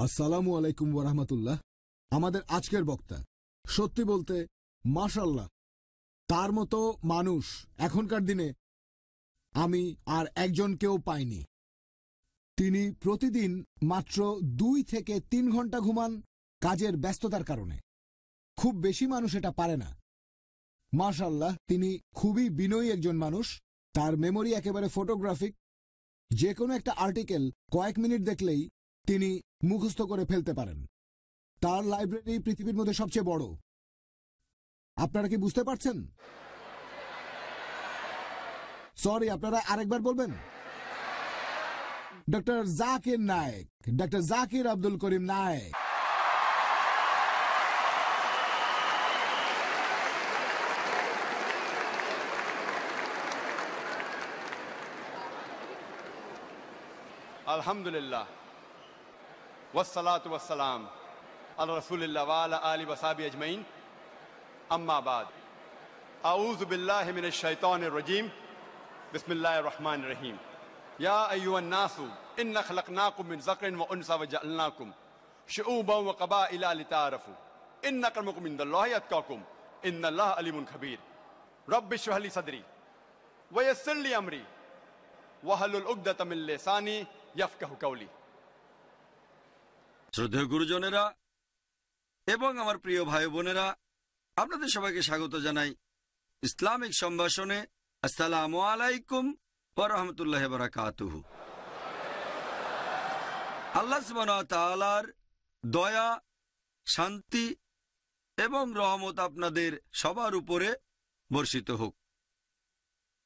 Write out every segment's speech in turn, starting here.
আসসালামু আলাইকুম ওয়া রাহমাতুল্লাহ। আমাদের আজকের বক্তা সত্যি বলতে মাশাআল্লাহ, তার মতো মানুষ এখনকার দিনে আমি আর একজনকেও পাইনি। তিনি প্রতিদিন মাত্র 2 থেকে 3 ঘন্টা ঘুমান কাজের ব্যস্ততার কারণে। খুব বেশি মানুষ এটা পারে না। মাশাআল্লাহ, তিনি খুবই বিনয়ী একজন মানুষ। তার মেমোরি একেবারে ফটোগ্রাফিক। যে কোনো একটা আর্টিকেল কয়েক মিনিট দেখলেই তিনি মুখস্থ করে ফেলতে পারেন। তার লাইব্রেরি পৃথিবীর মধ্যে সবচেয়ে বড়। আপনারা কি বুঝতে পারছেন? সরি, আপনারা আরেকবার বলবেন। Doctor Zakir Naik, doctor Zakir Abdul Karim Naik. আলহামদুলিল্লাহ ওয়াসসালাতু ওয়াসসালাম আলা রাসূলিল্লাহ ওয়া আলা আলিহি ওয়া সাহবিহি আজমাইন, আম্মা বাদ। আউযু বিল্লাহি মিনাশ শাইতানির রাজীম, বিসমিল্লাহির রহমানির রহিম। ইয়া আইয়ুহান নাসু ইন্না খালাকনাকুম মিন যাকরিন ওয়া উনসা ওয়া জাআলনাকুম শুউবান ওয়া কাবাইলা লিতাআরাফু ইন্না আক্রামাকুম ইনদাল্লাহি আতকাকুম ইন্নাল্লাহা আলিমুন খাবীর। রব্বি ইশরাহ লি সাদরি ওয়া ইয়াসসির লি আমরি ওয়াহলুল উকদাতাম মিন লিসানি ইয়াফকাহু কাওলি। শ্রদ্ধেয় গুরুজনেরা এবং আমার প্রিয় ভাই বোনেরা, আপনাদের সবাইকে স্বাগত জানাই ইসলামিক সম্ভাষণে। আসসালামু আলাইকুম ওয়া রাহমাতুল্লাহি ওয়া বারাকাতুহু। আল্লাহ সুবহানাহু ওয়া তাআলার দয়া, শান্তি এবং রহমত আপনাদের সবার উপরে বর্ষিত হোক।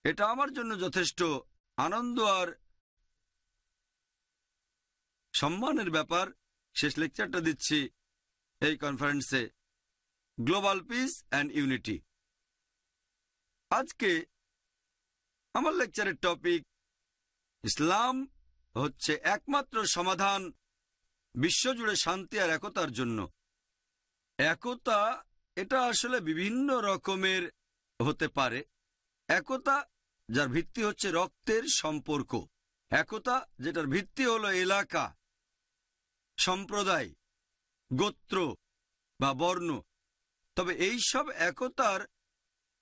এটা আমার জন্য যথেষ্ট আনন্দ আর সম্মানের ব্যাপার। শেষ লেকচারটা দিচ্ছি এই কনফারেন্সে, গ্লোবাল পিস অ্যান্ড ইউনিটি। আজকে আমার লেকচারের টপিক, ইসলাম হচ্ছে একমাত্র সমাধান বিশ্বজুড়ে শান্তি আর একতার জন্য। একতা এটা আসলে বিভিন্ন রকমের হতে পারে। একতা যার ভিত্তি হচ্ছে রক্তের সম্পর্ক, একতা যেটার ভিত্তি হলো এলাকা, সম্প্রদায়, গোত্র বা বর্ণ। তবে এই সব একতার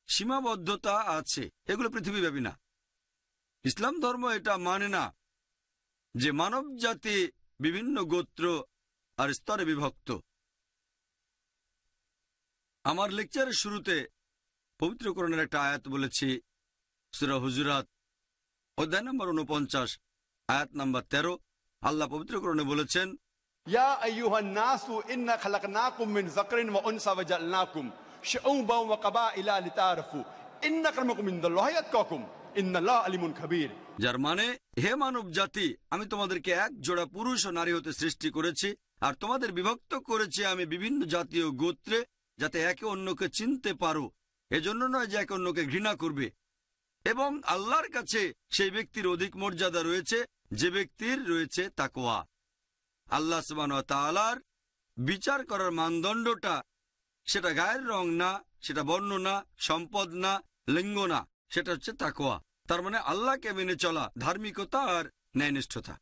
সীমাবদ্ধতা আছে, এগুলো পৃথিবীব্যাপী না। ইসলাম ধর্ম এটা মানে না যে মানব জাতি বিভিন্ন গোত্র আর স্তরে বিভক্ত। আমার লেকচারের শুরুতে পবিত্র কোরআনের একটা আয়াত বলেছি, সূরা হুজুরাত অধ্যায় নম্বর 49 আয়াত নম্বর 13। আল্লাহ পবিত্র কোরআনে বলেছেন, ইয়া আইয়ুহান নাসু ইন্না খালাকনাকুম মিন যাকরিন ওয়া উনসা ওয়া জাআলনাকুম শুউবান ওয়া কাবাইলা লিতাআরাফু ইন্না আক্রামাকুম ইনদাল্লাহি আতকাকুম ইন্নাল্লাহা আলিমুন খাবীর। যার মানে, হে মানব জাতি, আমি তোমাদেরকে এক জোড়া পুরুষ ও নারী হতে সৃষ্টি করেছি, আর তোমাদের বিভক্ত করেছি আমি বিভিন্ন জাতীয় গোত্রে, যাতে একে অন্যকে চিনতে পারো। এজন্য নয় যে একে অন্যকে ঘৃণা করবে। এবং আল্লাহর কাছে সেই ব্যক্তির অধিক মর্যাদা রয়েছে যে ব্যক্তির রয়েছে তাকওয়া। আল্লাহ সুবহানাহু ওয়া তাআলার বিচার করার মানদণ্ডটা সেটা গায়ের রং না, সেটা বর্ণ না, সম্পদ না, লিঙ্গ না, সেটা হচ্ছে তাকওয়া। তার মানে আল্লাহকে মেনে চলা, ধার্মিকতা আর ন্যায়নিষ্ঠতা।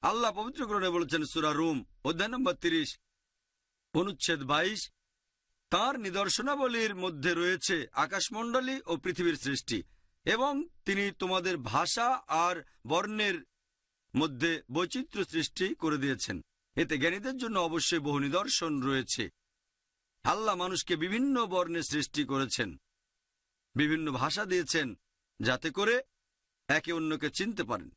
আল্লাহ পবিত্র কোরআনে বলেছেন সূরা রুম অধ্যায় নম্বর 30 অনুচ্ছেদ 22, তাঁর নিদর্শনাবলীর মধ্যে রয়েছে আকাশমণ্ডলী ও পৃথিবীর সৃষ্টি, এবং তিনি তোমাদের ভাষা আর বর্ণের মধ্যে বৈচিত্র্য সৃষ্টি করে দিয়েছেন। এতে জ্ঞানীদের জন্য অবশ্যই বহু নিদর্শন রয়েছে। আল্লাহ মানুষকে বিভিন্ন বর্ণে সৃষ্টি করেছেন, বিভিন্ন ভাষা দিয়েছেন, যাতে করে একে অন্যকে চিনতে পারেন।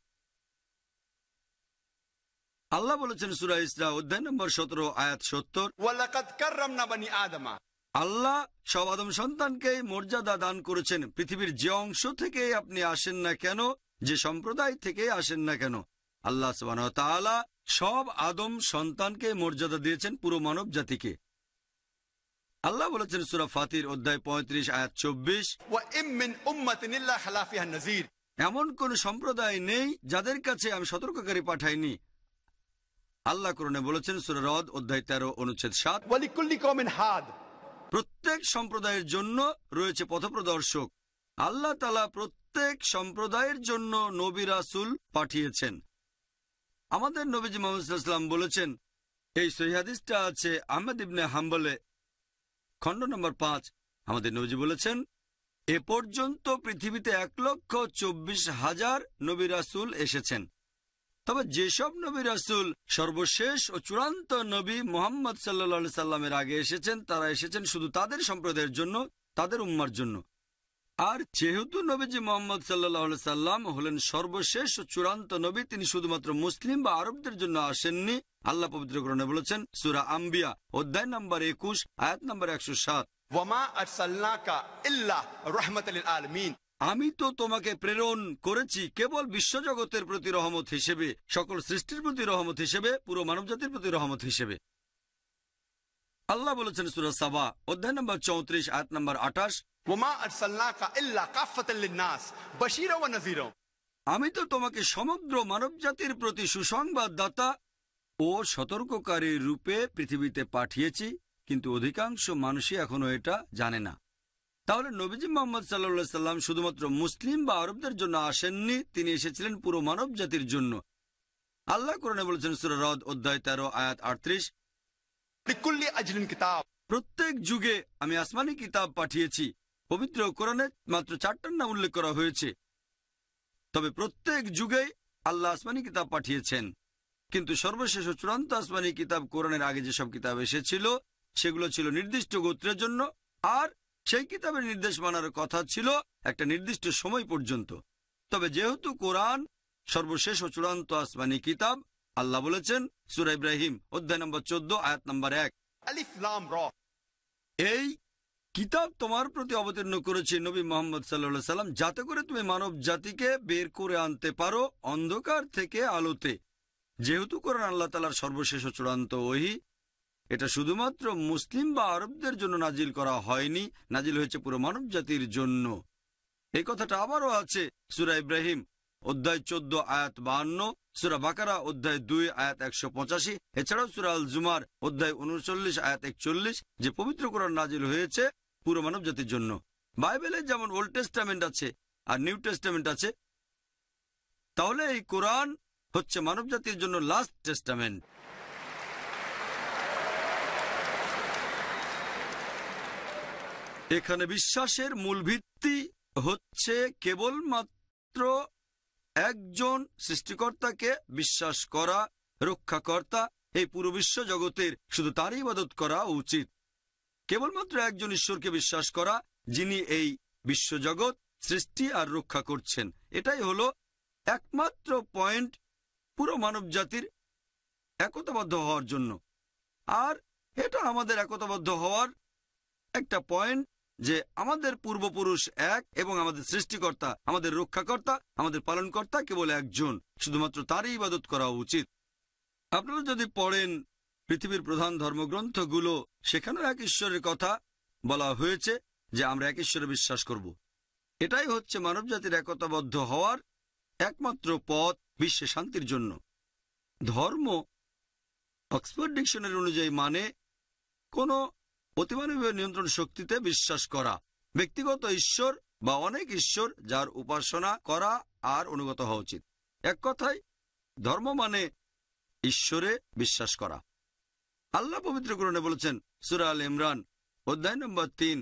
আল্লাহ বলেছেন সূরা ইসরা অধ্যায় নম্বর 17 আয়াত 70, ওয়ালাকাদ কাররামনা বানি আদমা। আল্লাহ সব আদম সন্তানকে মর্যাদা দান করেছেন, পৃথিবীর যে অংশ থেকে আপনি আসেন না কেন, যে সম্প্রদায় থেকে আসেন না কেন। আল্লাহ সুবহানাহু ওয়া তাআলা সব আদম সন্তানকে মর্যাদা দিয়েছেন, পুরো মানব জাতিকে। আল্লাহ বলেছেন সূরা ফাতির অধ্যায় 35 আয়াত 24, ওয়া ইম মিন উম্মাতিন ইল্লা খালা ফিহা নাযীর। এমন কোন সম্প্রদায় নেই যাদের কাছে আমি সতর্ককারী পাঠাইনি। আল্লাহ কোরআনে বলেছেন সূরা রদ অধ্যায় 13 অনুচ্ছেদ 7, ওয়া লিকুল্লি কওমিন হাদ। প্রত্যেক সম্প্রদায়ের জন্য রয়েছে পথপ্রদর্শক। আল্লাহ তাআলা প্রত্যেক সম্প্রদায়ের জন্য নবী রাসূল পাঠিয়েছেন। আমাদের নবীজি মুহাম্মদ সাল্লাল্লাহু আলাইহি ওয়াসাল্লাম বলেছেন, এই সহিহ হাদিসটা আছে আহমদ ইবনে হাম্বলে, খণ্ড নম্বর 5। আমাদের নবীজি বলেছেন, এ পর্যন্ত পৃথিবীতে 1,24,000 নবী রাসূল এসেছেন, তবে যেসব নবী রাসূল সর্বশেষ ও চূড়ান্ত নবী মুহাম্মদ সাল্লাল্লাহু আলাইহি সাল্লামের আগে এসেছেন, তারা এসেছেন শুধু তাদের সম্প্রদায়ের জন্য, তাদের উম্মার জন্য। আর যেহেতু নবীজি মুহাম্মদ সাল্লাল্লাহু আলাইহি সাল্লাম হলেন সর্বশেষ ও চূড়ান্ত নবী, তিনি শুধুমাত্র মুসলিম বা আরবদের জন্য আসেননি। আল্লাহ পবিত্র কোরআনে বলেছেন, সূরা আম্বিয়া অধ্যায় নম্বর 21 আয়াত নম্বর 107, ওয়ামা আরসালনাকা ইল্লা রাহমাতাল লিল আলামিন। আমি তো তোমাকে প্রেরণ করেছি কেবল বিশ্বজগতের প্রতি রহমত হিসেবে, সকল সৃষ্টির প্রতি রহমত হিসেবে, পুরো মানবজাতির প্রতি রহমত হিসেবে। আল্লাহ বলেছেন সূরা সাবা অধ্যায় নম্বর 34 আয়াত নম্বর 28, ওয়ামা আরসালনাকা ইল্লা কাফাতাল লিন-নাস বাশীরা ওয়া নাযীরা। আমি তো তোমাকে সমগ্র মানবজাতির প্রতি সুসংবাদদাতা ও সতর্ককারী রূপে পৃথিবীতে পাঠিয়েছি, কিন্তু অধিকাংশ মানুষই এখনো এটা জানে না। তাহলে নবীজি মুহাম্মদ সাল্লাল্লাহু আলাইহি সাল্লাম শুধুমাত্র মুসলিম বা আরবদের জন্য আসেননি, তিনি এসেছিলেন পুরো মানব জাতির জন্য। আল্লাহ কোরআনে বলেছেন সূরা রদ অধ্যায় 13 আয়াত 38, লিকুল্লি আজলিন কিতাব। প্রত্যেক যুগে আমি আসমানি কিতাব পাঠিয়েছি। পবিত্র কোরআনে মাত্র 4টার নাম উল্লেখ করা হয়েছে, তবে প্রত্যেক যুগেই আল্লাহ আসমানি কিতাব পাঠিয়েছেন। কিন্তু সর্বশেষ ও চূড়ান্ত আসমানি কিতাব কোরআনের আগে যেসব কিতাব এসেছিল সেগুলো ছিল নির্দিষ্ট গোত্রের জন্য, আর সেই কিতাবের নির্দেশ মানার কথা ছিল একটা নির্দিষ্ট সময় পর্যন্ত। তবে যেহেতু কোরআন সর্বশেষ ও চূড়ান্ত আসমানি কিতাব, আল্লাহ বলেছেন সূরা ইব্রাহিম অধ্যায় নম্বর 14 আয়াত নম্বর 1, আলিফ লাম র। এই কিতাব তোমার প্রতি অবতীর্ণ করেছে নবী মুহাম্মদ সাল্লাল্লাহু আলাইহি সাল্লাম, যাতে করে তুমি মানব জাতিকে বের করে আনতে পারো অন্ধকার থেকে আলোতে। যেহেতু কোরআন আল্লাহ তাআলার সর্বশেষ ও চূড়ান্ত ওহী, এটা শুধুমাত্র মুসলিম বা আরবদের জন্য নাজিল করা হয়নি, নাজিল হয়েছে পুরো মানব জাতির জন্য। এই কথাটা আবারও আছে সূরা ইব্রাহিম অধ্যায় 14 আয়াত 52, সূরা বাকারা অধ্যায় 2 আয়াত 185, এছাড়াও সূরা আল জুমার অধ্যায় 39 আয়াত 41, যে পবিত্র কোরআন নাজিল হয়েছে পুরো মানব জাতির জন্য। বাইবেলে যেমন ওল্ড টেস্টামেন্ট আছে আর নিউ টেস্টামেন্ট আছে, তাহলে এই কোরআন হচ্ছে মানব জাতির জন্য লাস্ট টেস্টামেন্ট। এখানে বিশ্বাসের মূল ভিত্তি হচ্ছে কেবলমাত্র একজন সৃষ্টিকর্তাকে বিশ্বাস করা, রক্ষাকর্তা এই পুরো বিশ্ব জগতের, শুধু তারই ইবাদত করা উচিত। কেবলমাত্র একজন ঈশ্বরকে বিশ্বাস করা, যিনি এই বিশ্বজগৎ সৃষ্টি আর রক্ষা করছেন। এটাই হলো একমাত্র পয়েন্ট পুরো মানব জাতির একতাবদ্ধ হওয়ার জন্য। আর এটা আমাদের একতাবদ্ধ হওয়ার একটা পয়েন্ট যে আমাদের পূর্বপুরুষ এক এবং আমাদের সৃষ্টিকর্তা, আমাদের রক্ষাকর্তা, আমাদের পালনকর্তা কেবল একজন, শুধুমাত্র তারই ইবাদত করা উচিত। আপনারা যদি পড়েন পৃথিবীর প্রধান ধর্মগ্রন্থগুলো, সেখানেও এক ঈশ্বরের কথা বলা হয়েছে যে আমরা এক ঈশ্বরে বিশ্বাস করব। এটাই হচ্ছে মানবজাতির একতাবদ্ধ হওয়ার একমাত্র পথ বিশ্বে শান্তির জন্য। ধর্ম অক্সফোর্ড ডিকশনারি অনুযায়ী মানে কোনো অতিমানবীয় নিয়ন্ত্রণ শক্তিতে বিশ্বাস করা, ব্যক্তিগত ঈশ্বর বা অনেক ঈশ্বর যার উপাসনা করা আর অনুগত হওয়া উচিত। এক কথায় ধর্ম মানে ঈশ্বরে বিশ্বাস করা। আল্লাহ পবিত্র কোরআনে বলেছেন সূরা আল ইমরান অধ্যায় নম্বর 3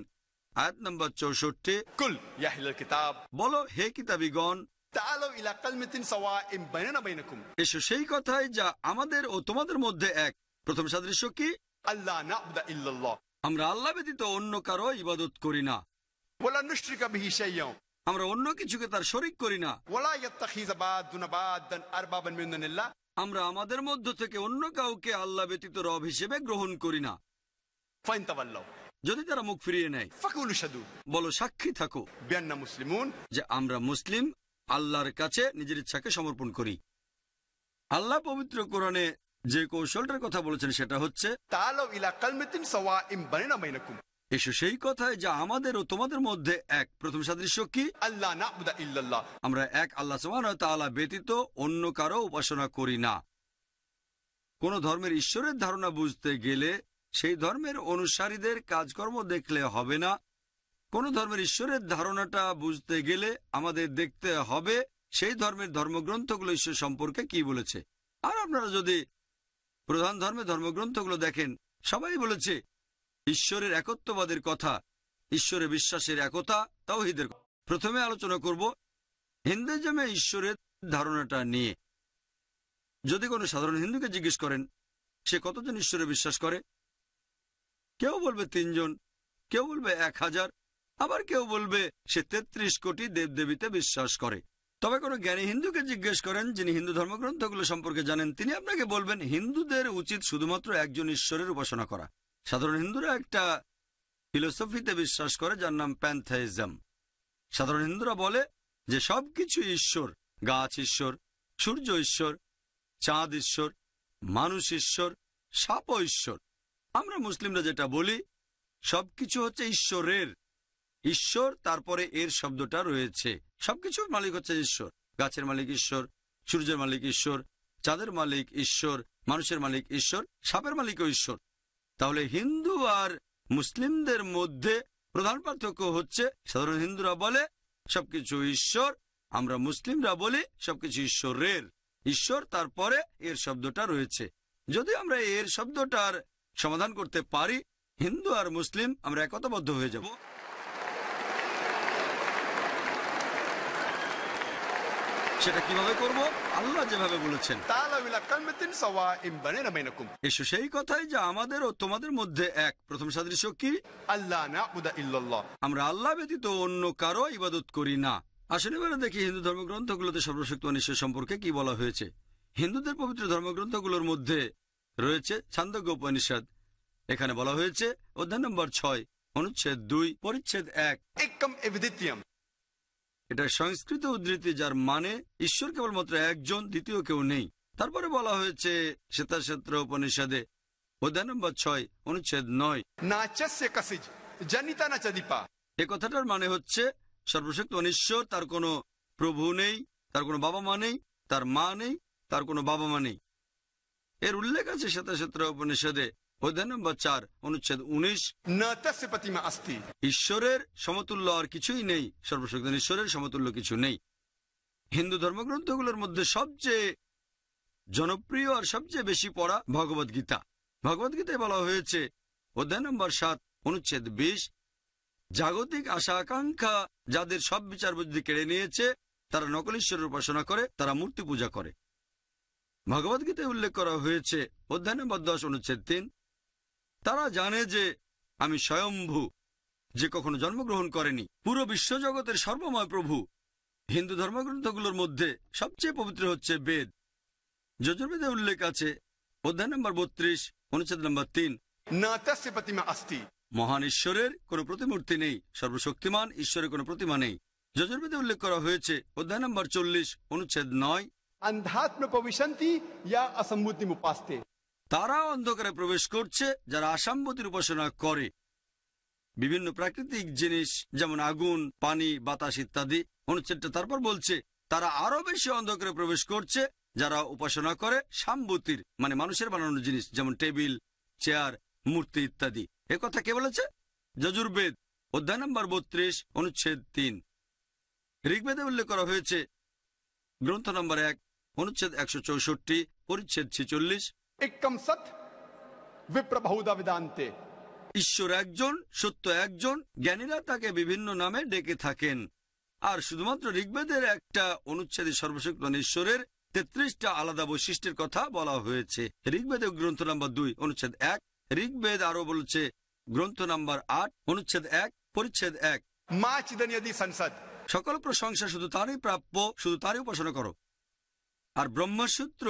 আয়াত নম্বর 64, কুল ইয়া আহলাল কিতাব, বলো হে কিতাবীগণ, তাআলু ইলা কালিমাতিন সাওয়াইন বাইনানা বাইনাকুম, এসো সেই কথায় যা আমাদের ও তোমাদের মধ্যে এক। প্রথম সাদৃশ্য কি? আল্লাহ না'বুদা ইল্লাল্লাহ, আমরা আল্লাহ ব্যতীত অন্য কারো ইবাদত করি না, ওয়ালা নুশরিকা বিহি শাইয়্যান, আমরা অন্য কিছুকে তার শরীক করি না, ওয়ালা ইয়াত্তাখিযা বা'দুনা বা'দান আরবাবান মিন দুনিল্লাহ, আমরা আমাদের মধ্য থেকে অন্য কাউকে আল্লাহ ব্যতীত রব হিসেবে গ্রহণ করি না। ফাইন তাওয়াল্লাউ, যদি তারা মুখ ফিরিয়ে নেয়, ফাকুলু শাদু বলো সাক্ষী থাকো বিআন্না মুসলিমুন, যে আমরা মুসলিম, আল্লাহর কাছে নিজের ইচ্ছাকে সমর্পণ করি। আল্লাহ পবিত্র কোরআনে যে কৌশলটার কথা বলেছেন সেটা হচ্ছে তাআলু ইলা কালিমাতিন সাওয়াইন বাইনানা বাইনাকুম, এসো সেই কথায় যা আমাদের ও তোমাদের মধ্যে এক। প্রথম সাদৃশ্য কি? আল্লাহ না'বুদা ইল্লাল্লাহ, আমরা এক আল্লাহ সুবহানাহু ওয়া তাআলা ব্যতীত অন্য কারো উপাসনা করি না। কোন ধর্মের ঈশ্বরের ধারণা বুঝতে গেলে সেই ধর্মের অনুসারীদের কাজকর্ম দেখলে হবে না। কোন ধর্মের ঈশ্বরের ধারণাটা বুঝতে গেলে আমাদের দেখতে হবে সেই ধর্মের ধর্মগ্রন্থগুলো ঈশ্বর সম্পর্কে কি বলেছে। আর আপনারা যদি প্রধান ধর্মগ্রন্থগুলো দেখেন, সবাই বলেছে ঈশ্বরের একত্ববাদের কথা, ঈশ্বরে বিশ্বাসের একতা, তাওহীদের কথা। প্রথমে আলোচনা করব হিন্দুইজমে ঈশ্বরের ধারণাটা নিয়ে। যদি কোনো সাধারণ হিন্দুকে জিজ্ঞেস করেন সে কতজন ঈশ্বরে বিশ্বাস করে, কেউ বলবে 3 জন, কেউ বলবে 1000, আবার কেউ বলবে সে 33 কোটি দেবদেবীতে বিশ্বাস করে। তবে কোনো জ্ঞানী হিন্দুকে জিজ্ঞেস করেন যিনি হিন্দু ধর্মগ্রন্থগুলো সম্পর্কে জানেন, তিনি আপনাকে বলবেন হিন্দুদের উচিত শুধুমাত্র একজন ঈশ্বরের উপাসনা করা। সাধারণ হিন্দুরা একটা ফিলোসফিতে বিশ্বাস করে যার নাম প্যান্থাইজম। সাধারণ হিন্দুরা বলে যে সবকিছু ঈশ্বর, গাছ ঈশ্বর, সূর্য ঈশ্বর, চাঁদ ঈশ্বর, মানুষ ঈশ্বর, সাপও ঈশ্বর। আমরা মুসলিমরা যেটা বলি সবকিছু হচ্ছে ঈশ্বরের। ঈশ্বর তারপরে এর শব্দটা রয়েছে। সবকিছুর মালিক হচ্ছে ঈশ্বর। গাছের মালিক ঈশ্বর, সূর্যের মালিক ঈশ্বর, চাঁদের মালিক ঈশ্বর, মানুষের মালিক ঈশ্বর, সাপের মালিকও ঈশ্বর। তাহলে হিন্দু আর মুসলিমদের মধ্যে প্রধান পার্থক্য হচ্ছে সাধারণ হিন্দুরা বলে সবকিছু ঈশ্বর, আমরা মুসলিমরা বলি সবকিছু ঈশ্বরের। ঈশ্বর তারপরে এর শব্দটা রয়েছে। যদি আমরা এর শব্দটার সমাধান করতে পারি, হিন্দু আর মুসলিম আমরা একতাবদ্ধ হয়ে যাব। সেটা কিভাবে করব? আল্লাহ যেভাবে বলেছেন, এসো সেই কথাই যা আমাদের ও তোমাদের মধ্যে এক। প্রথম সাদৃশ্য কি? আমরা আল্লাহ ব্যতীত অন্য কারো ইবাদত করি না। আসলে এবারে দেখি হিন্দু ধর্মগ্রন্থগুলোতে সর্বশক্তিমান ঈশ্বর সম্পর্কে কি বলা হয়েছে। হিন্দুদের পবিত্র ধর্মগ্রন্থগুলোর মধ্যে রয়েছে ছান্দোগ্য উপনিষদ। এখানে বলা হয়েছে অধ্যায় নম্বর 6, অনুচ্ছেদ 2, পরিচ্ছেদ 1, এটা সংস্কৃত উদ্ধৃতি, যার মানে ঈশ্বর কেবলমাত্র একজন, দ্বিতীয় কেউ নেই। তারপরে বলা হয়েছে শ্বেতাক্ষেত্র উপনিষদে অধ্যায় নম্বর 6, অনুচ্ছেদ 9, এ কথাটার মানে হচ্ছে সর্বশক্তিমান ঈশ্বর, তার কোনো প্রভু নেই, তার কোনো বাবা মা নেই, তার মা নেই, তার কোনো বাবা মা নেই। এর উল্লেখ আছে শ্বেতাক্ষেত্র উপনিষদে অধ্যায় নম্বর 4, অনুচ্ছেদ 19, ঈশ্বরের সমতুল্য আর কিছুই নেই। সর্বশক্তিমান ঈশ্বরের সমতুল্য কিছু নেই। হিন্দু ধর্মগ্রন্থগুলোর মধ্যে সবচেয়ে জনপ্রিয় আর সবচেয়ে বেশি পড়া ভগবদ্গীতা। ভগবদ্গীতায় বলা হয়েছে অধ্যায় নম্বর 7, অনুচ্ছেদ 20, জাগতিক আশা আকাঙ্ক্ষা যাদের সব বিচার বুদ্ধি কেড়ে নিয়েছে, তারা নকল ঈশ্বরের উপাসনা করে, তারা মূর্তি পূজা করে। ভগবদ্গীতায় উল্লেখ করা হয়েছে অধ্যায় নম্বর 10, অনুচ্ছেদ 3, তারা জানে যে আমি স্বয়ম্ভু, যে কখনো জন্মগ্রহণ করেনি, পুরো বিশ্বজগতের সর্বময় প্রভু। হিন্দু ধর্মগ্রন্থগুলোর মধ্যে সবচেয়ে পবিত্র হচ্ছে বেদ। যজুর্বেদে উল্লেখ আছে অধ্যায় নম্বর 32, অনুচ্ছেদ নম্বর 3, মহান ঈশ্বরের কোনো প্রতিমূর্তি নেই, সর্বশক্তিমান ঈশ্বরের কোনো প্রতিমা নেই। যজুর্বেদে উল্লেখ করা হয়েছে অধ্যায় নম্বর 40, অনুচ্ছেদ 9, তারা অন্ধকারে প্রবেশ করছে যারা আসাম্বতীর উপাসনা করে। বিভিন্ন প্রাকৃতিক জিনিস যেমন আগুন, পানি, বাতাস ইত্যাদি। অনুচ্ছেদটা তারপর বলছে তারা আরো বেশি অন্ধকারে প্রবেশ করছে যারা উপাসনা করে সাম্বতীর, মানে মানুষের বানানো জিনিস, যেমন টেবিল, চেয়ার, মূর্তি ইত্যাদি। এ কথা কে বলেছে? যজুর্বেদ অধ্যায় নম্বর 32, অনুচ্ছেদ 3। ঋগ্বেদে উল্লেখ করা হয়েছে গ্রন্থ নম্বর 1, অনুচ্ছেদ 164, পরিচ্ছেদ 46, ঈশ্বর একজন, সত্য একজন, জ্ঞানীরা তাকে বিভিন্ন নামে ডেকে থাকেন। আর শুধুমাত্র ঋগ্বেদের একটা অনুচ্ছেদে সর্বশক্তিমান ঈশ্বরের 33টা আলাদা বৈশিষ্ট্যের কথা বলা হয়েছে। ঋগ্বেদে গ্রন্থ নম্বর 2, অনুচ্ছেদ 1, ঋগ্বেদ আরো বলছে গ্রন্থ নম্বর 8, অনুচ্ছেদ 1, পরিচ্ছেদ 1, সকল প্রশংসা শুধু তারই প্রাপ্য, শুধু তারই উপাসনা করো। আর ব্রহ্মসূত্র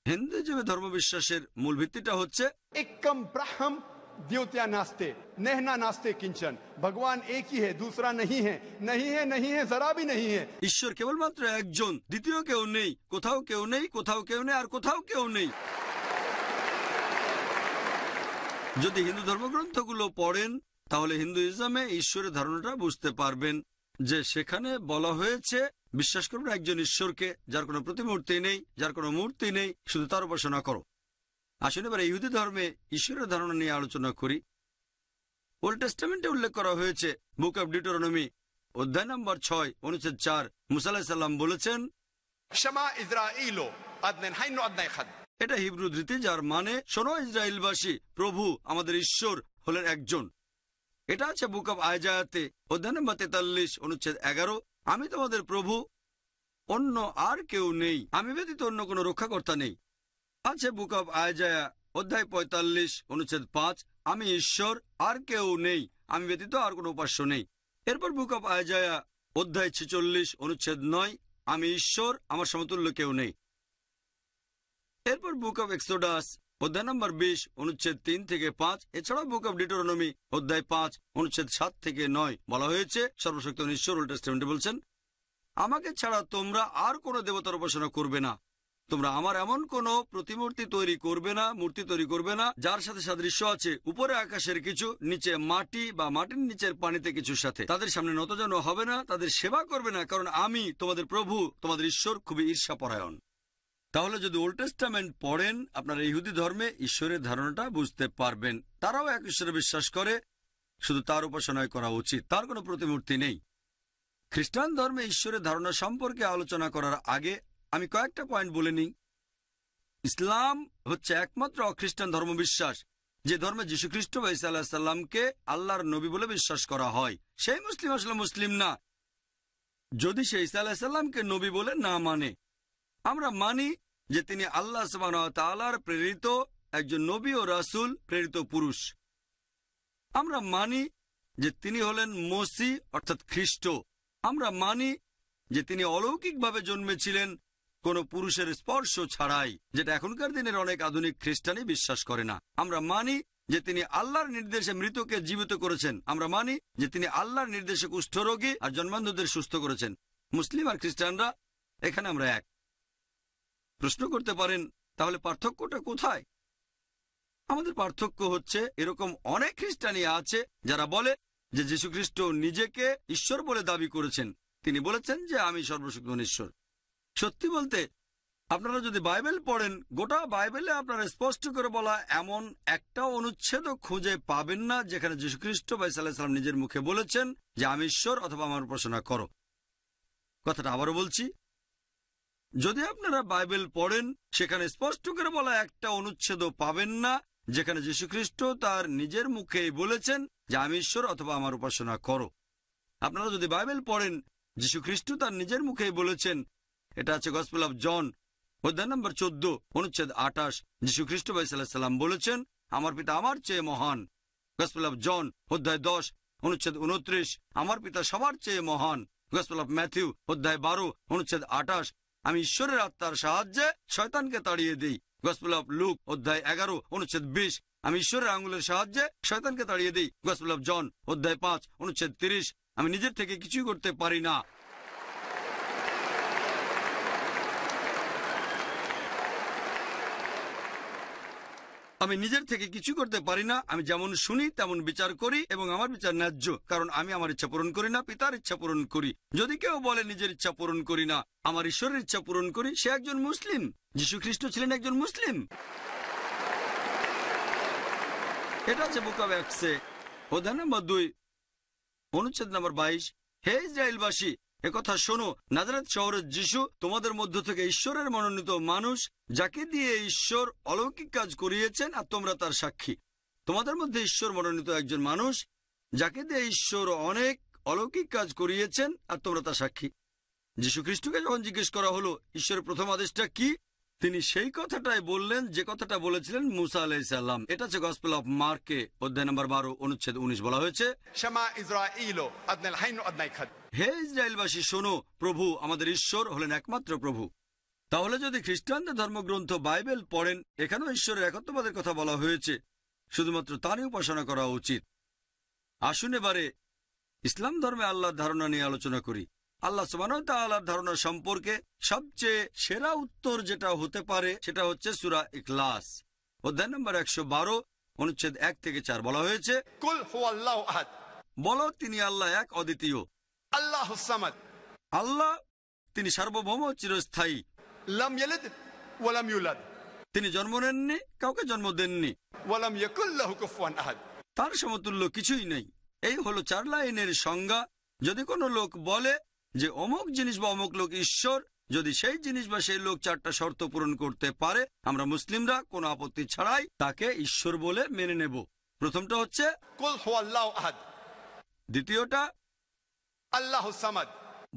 হিন্দুইজমে ধর্মবিশ্বাসের মূল ভিত্তিটা হচ্ছে एकम ब्रह्म द्योत्या नास्ते नहना नास्ते किंचन, भगवान एक ही है, दूसरा नहीं है, नहीं है, नहीं है, जरा भी नहीं है। ঈশ্বর কেবলমাত্র একজন, দ্বিতীয় কেউ নেই, কোথাও কেউ নেই, কোথাও কেউ নেই, আর কোথাও কেউ নেই। যদি হিন্দু ধর্মগ্রন্থগুলো পড়েন তাহলে হিন্দুইজমে ঈশ্বরের ধারণাটা বুঝতে পারবেন, যে সেখানে বলা হয়েছে বিশ্বাস করবে একজন ঈশ্বরকে, যার কোনো প্রতিমূর্তি নেই, যার কোনো মূর্তি নেই, শুধু তার উপাসনা করো। আসলে এবার ইহুদি ধর্মে ঈশ্বরের ধারণা নিয়ে আলোচনা করি। ওল্ড টেস্টামেন্টে উল্লেখ করা হয়েছে বুক অব ডিউটেরোনমি অধ্যায় নম্বর 6, অনুচ্ছেদ 4, মুসা আলাইহিস সালাম বলেছেন, शमा इज़राइलो अदनन हाइनो अदनाय खद, এটা হিব্রু ধৃতি, যার মানে শোনো ইসরায়েলবাসী, প্রভু আমাদের ঈশ্বর হলেন একজন। এটা আছে বুক অব আয়জায়াতে অধ্যায় নম্বর 43 অনুচ্ছেদ 11, আমি তোমাদের প্রভু, অন্য আর কেউ নেই, আমি ব্যতীত অন্য কোনো রক্ষাকর্তা নেই। আছে বুক অব আয়জায়া অধ্যায় 45 অনুচ্ছেদ 5, আমি ঈশ্বর, আর কেউ নেই, আমি ব্যতীত আর কোনো উপাস্য নেই। এরপর বুক অব আয়জায়া অধ্যায় 46 অনুচ্ছেদ 9, আমি ঈশ্বর, আমার সমতুল্য কেউ নেই। এরপর বুক অব এক্সোডাস অধ্যায় নম্বর 20 অনুচ্ছেদ 3 থেকে 5, এছাড়াও বুক অব ডিউটেরোনমি অধ্যায় 5 অনুচ্ছেদ 7 থেকে 9 বলা হয়েছে, সর্বশক্তিমান ঈশ্বর ওল্ড টেস্টামেন্টে বলছেন, আমাকে ছাড়া তোমরা আর কোনো দেবতার উপাসনা করবে না, তোমরা আমার এমন কোনো প্রতিমূর্তি তৈরি করবে না, মূর্তি তৈরি করবে না যার সাথে সাদৃশ্য আছে উপরে আকাশের কিছু, নিচে মাটি বা মাটির নিচের পানিতে কিছুর সাথে। তাদের সামনে নতজানু হবে না, তাদের সেবা করবে না, কারণ আমি তোমাদের প্রভু তোমাদের ঈশ্বর খুবই ঈর্ষাপরায়ণ। তাহলে যদি ওল্ড টেস্টামেন্ট পড়েন, আপনারা ইহুদি ধর্মে ঈশ্বরের ধারণাটা বুঝতে পারবেন। তারাও এক ঈশ্বরে বিশ্বাস করে, শুধু তার উপাসনায় করা উচিত, তার কোনো প্রতিমূর্তি নেই। খ্রিস্টান ধর্মে ঈশ্বরের ধারণা সম্পর্কে আলোচনা করার আগে আমি কয়েকটা পয়েন্ট বলে নিই। ইসলাম হচ্ছে একমাত্র অখ্রিস্টান ধর্মবিশ্বাস যে ধর্মে যীশুখ্রিস্ট বা ঈসা আলাইহিস সালামকে আল্লাহর নবী বলে বিশ্বাস করা হয়। সেই মুসলিম আসলে মুসলিম না যদি সে ঈসা আলাইহিস সালামকে নবী বলে না মানে। আমরা মানি যে তিনি আল্লাহ সুবহানাহু ওয়া তাআলার প্রেরিত একজন নবী ও রাসূল, প্রেরিত পুরুষ। আমরা মানি যে তিনি হলেন মসিহ অর্থাৎ খ্রিস্ট। আমরা মানি যে তিনি অলৌকিকভাবে জন্মেছিলেন কোন পুরুষের স্পর্শ ছাড়াই, যেটা এখনকার দিনের অনেক আধুনিক খ্রিস্টানই বিশ্বাস করে না। আমরা মানি যে তিনি আল্লাহর নির্দেশে মৃতকে জীবিত করেছেন। আমরা মানি যে তিনি আল্লাহর নির্দেশে কুষ্ঠরোগী আর জন্মান্ধদের সুস্থ করেছেন। মুসলিম আর খ্রিস্টানরা এখানে আমরা এক। প্রশ্ন করতে পারেন, তাহলে পার্থক্যটা কোথায়? আমাদের পার্থক্য হচ্ছে, এরকম অনেক খ্রিস্টানই আছে যারা বলে যে যীশুখ্রিস্ট নিজেকে ঈশ্বর বলে দাবি করেছেন। তিনি বলেছেন যে আমি সর্বশক্তিমান ঈশ্বর। সত্যি বলতে, আপনারা যদি বাইবেল পড়েন, গোটা বাইবেলে আপনারা স্পষ্ট করে বলা এমন একটা অনুচ্ছেদ খুঁজে পাবেন না যেখানে যীশুখ্রিস্ট বা ঈসা আলাইহিস সালাম নিজের মুখে বলেছেন যে আমি ঈশ্বর অথবা আমার উপাসনা করো। কথাটা আবারও বলছি, যদি আপনারা বাইবেল পড়েন, সেখানে স্পষ্ট করে বলা একটা অনুচ্ছেদও পাবেন না যেখানে যীশুখ্রিস্ট তার নিজের মুখেই বলেছেন যে আমি ঈশ্বর অথবা আমার উপাসনা করো। আপনারা যদি বাইবেল পড়েন, যীশুখ্রিস্ট তার নিজের মুখেই বলেছেন, এটা আছে গসপেল অফ জন অধ্যায় নম্বর 14 অনুচ্ছেদ 28, যীশুখ্রিস্ট বা ঈসা আলাইহিস সালাম বলেছেন আমার পিতা আমার চেয়ে মহান। গসপেল অফ জন অধ্যায় 10 অনুচ্ছেদ 29, আমার পিতা সবার চেয়ে মহান। গসপেল অফ ম্যাথিউ অধ্যায় 12 অনুচ্ছেদ 28, আমি ঈশ্বরের আত্মার সাহায্যে শয়তানকে তাড়িয়ে দিই। গসপেল অফ লুক অধ্যায় 11 অনুচ্ছেদ 20, আমি ঈশ্বরের আঙুলের সাহায্যে শয়তানকে তাড়িয়ে দিই। গসপেল অফ জন অধ্যায় 5 অনুচ্ছেদ 30, আমি নিজের থেকে কিছুই করতে পারি না। আমি নিজের থেকে কিছু করতে পারি না, আমি যেমন শুনি তেমন বিচার করি এবং আমার বিচার ন্যায্য, কারণ আমি আমার ইচ্ছা পূরণ করি না, পিতার ইচ্ছা পূরণ করি। যদি কেউ বলে নিজের ইচ্ছা পূরণ করি না, আমার ঈশ্বরের ইচ্ছা পূরণ করি, সে একজন মুসলিম। যীশুখ্রিস্ট ছিলেন একজন মুসলিম। এটা আছে বুক অব অ্যাক্টসে অধ্যায় নম্বর 2 অনুচ্ছেদ নম্বর 22, হে ইসরায়েলবাসী, একথা শোনো, নাজারেত শহরের যিশু তোমাদের মধ্য থেকে ঈশ্বরের মনোনীত মানুষ, যাকে দিয়ে ঈশ্বর অলৌকিক কাজ করিয়েছেন আর তোমরা তার সাক্ষী। তোমাদের মধ্যে ঈশ্বর মনোনীত একজন মানুষ, যাকে দিয়ে ঈশ্বর অনেক অলৌকিক কাজ করিয়েছেন আর তোমরা তার সাক্ষী। যীশুখ্রিস্টকে যখন জিজ্ঞেস করা হলো ঈশ্বরের প্রথম আদেশটা কি, তিনি সেই কথাটাই বললেন যে কথাটা বলেছিলেন মুসা আলাইহিস সালাম। এটা হচ্ছে গসপেল অফ মার্কে অধ্যায় নম্বর 12 অনুচ্ছেদ 19, বলা হয়েছে, شما إسرائيل أدنى الحين وأدنى الخد হে ইসরায়েলবাসী শোনো, প্রভু আমাদের ঈশ্বর হলেন একমাত্র প্রভু। তাহলে যদি খ্রিস্টানদের ধর্মগ্রন্থ বাইবেল পড়েন, এখানেও ঈশ্বরের একত্ববাদের কথা বলা হয়েছে, শুধুমাত্র তারই উপাসনা করা উচিত। আসুন এবারে ইসলাম ধর্মে আল্লাহর ধারণা নিয়ে আলোচনা করি। আল্লাহ সুবহানাহু ওয়া তাআলার ধারণা সম্পর্কে সবচেয়ে সেরা উত্তর যেটা হতে পারে সেটা হচ্ছে সূরা ইখলাস অধ্যায় নম্বর 112 অনুচ্ছেদ 1 থেকে 4, বলা হয়েছে, قل هو الله أحد বলো তিনি আল্লাহ এক, অদ্বিতীয়। الله الصمد আল্লাহ তিনি সার্বভৌম, চিরস্থায়ী। لم يلد ولم يولد তিনি জন্ম নেননি, কাউকে জন্ম দেননি, ولم يكن له كفوا أحد তার সমতুল্য কিছুই নেই। এই হলো 4 লাইনের সংজ্ঞা। যদি কোনো লোক বলে যে অমুক জিনিস বা অমুক লোক ঈশ্বর, যদি সেই জিনিস বা সেই লোক 4টা শর্ত পূরণ করতে পারে, আমরা মুসলিমরা কোনো আপত্তি ছাড়াই তাকে ঈশ্বর বলে মেনে নেব। প্রথমটা হচ্ছে কুল হুয়াল্লাহু আহাদ, দ্বিতীয়টা আল্লাহুস সামাদ,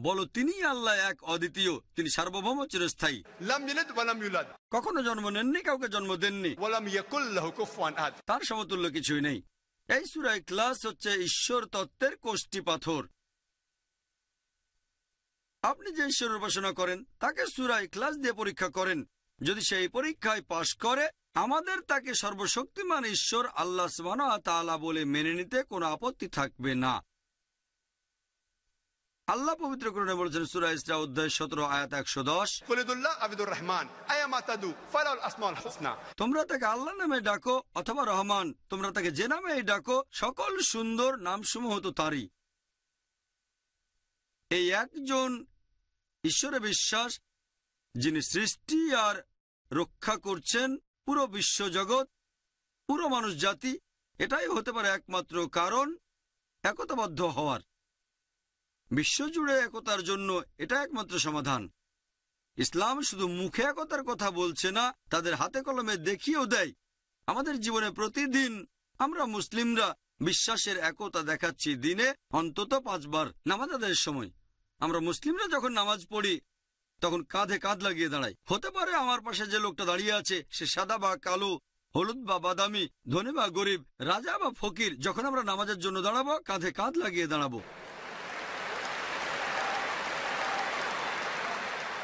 বলো তিনি আল্লাহ এক অদ্বিতীয়, তিনি সার্বভৌম চিরস্থায়ী, লাম ইয়ালিদ ওয়া লাম ইউলাদ, কখনো জন্ম নেননি, কাউকে জন্ম দেননি, ওয়া লাম ইয়াকুল লাহু কুফুয়ান আহাদ। তার সমতুল্য কিছুই নেই। এই সূরা ইখলাস হচ্ছে ঈশ্বর তত্ত্বের কোষ্ঠী পাথর। আপনি যে ঈশ্বরের উপাসনা করেন তাকে সূরা ইখলাস দিয়ে পরীক্ষা করেন। যদি সেই পরীক্ষায় পাশ করে, আমাদের তাকে সর্বশক্তিমান ঈশ্বর আল্লাহ সুবহানাহু ওয়া তাআলা বলে মেনে নিতে কোনো আপত্তি থাকবে না। আল্লাহ পবিত্র কোরআনে বলেছেন সূরা ইসরা অধ্যায় 17 আয়াত 110, কুলিদুল্লাহ আবিদুর রহমান আয়ামা তাদু ফালাউল আসমাউল হুসনা। তোমরা তাকে আল্লাহ নামে ডাকো অথবা রহমান, তোমরা তাকে যে নামেই ডাকো, সকল সুন্দর নামসমূহ তো তারই। এই একজন ঈশ্বরে বিশ্বাস, যিনি সৃষ্টি আর রক্ষা করছেন পুরো বিশ্বজগৎ, পুরো মানুষ জাতি, এটাই হতে পারে একমাত্র কারণ একতাবদ্ধ হওয়ার। বিশ্বজুড়ে একতার জন্য এটা একমাত্র সমাধান। ইসলাম শুধু মুখে একতার কথা বলছে না, তাদের হাতে কলমে দেখিয়েও দেয়। আমাদের জীবনে প্রতিদিন আমরা মুসলিমরা বিশ্বাসের একতা দেখাচ্ছি। দিনে অন্তত 5 বার নামাজ আদায়ের সময় আমরা মুসলিমরা যখন নামাজ পড়ি তখন কাঁধে কাঁধ লাগিয়ে দাঁড়াই। হতে পারে আমার পাশে যে লোকটা দাঁড়িয়ে আছে সে সাদা বা কালো, হলুদ বা বাদামি, ধনী বা গরিব, রাজা বা ফকির। যখন আমরা নামাজের জন্য দাঁড়াবো, কাঁধে কাঁধ লাগিয়ে দাঁড়াবো।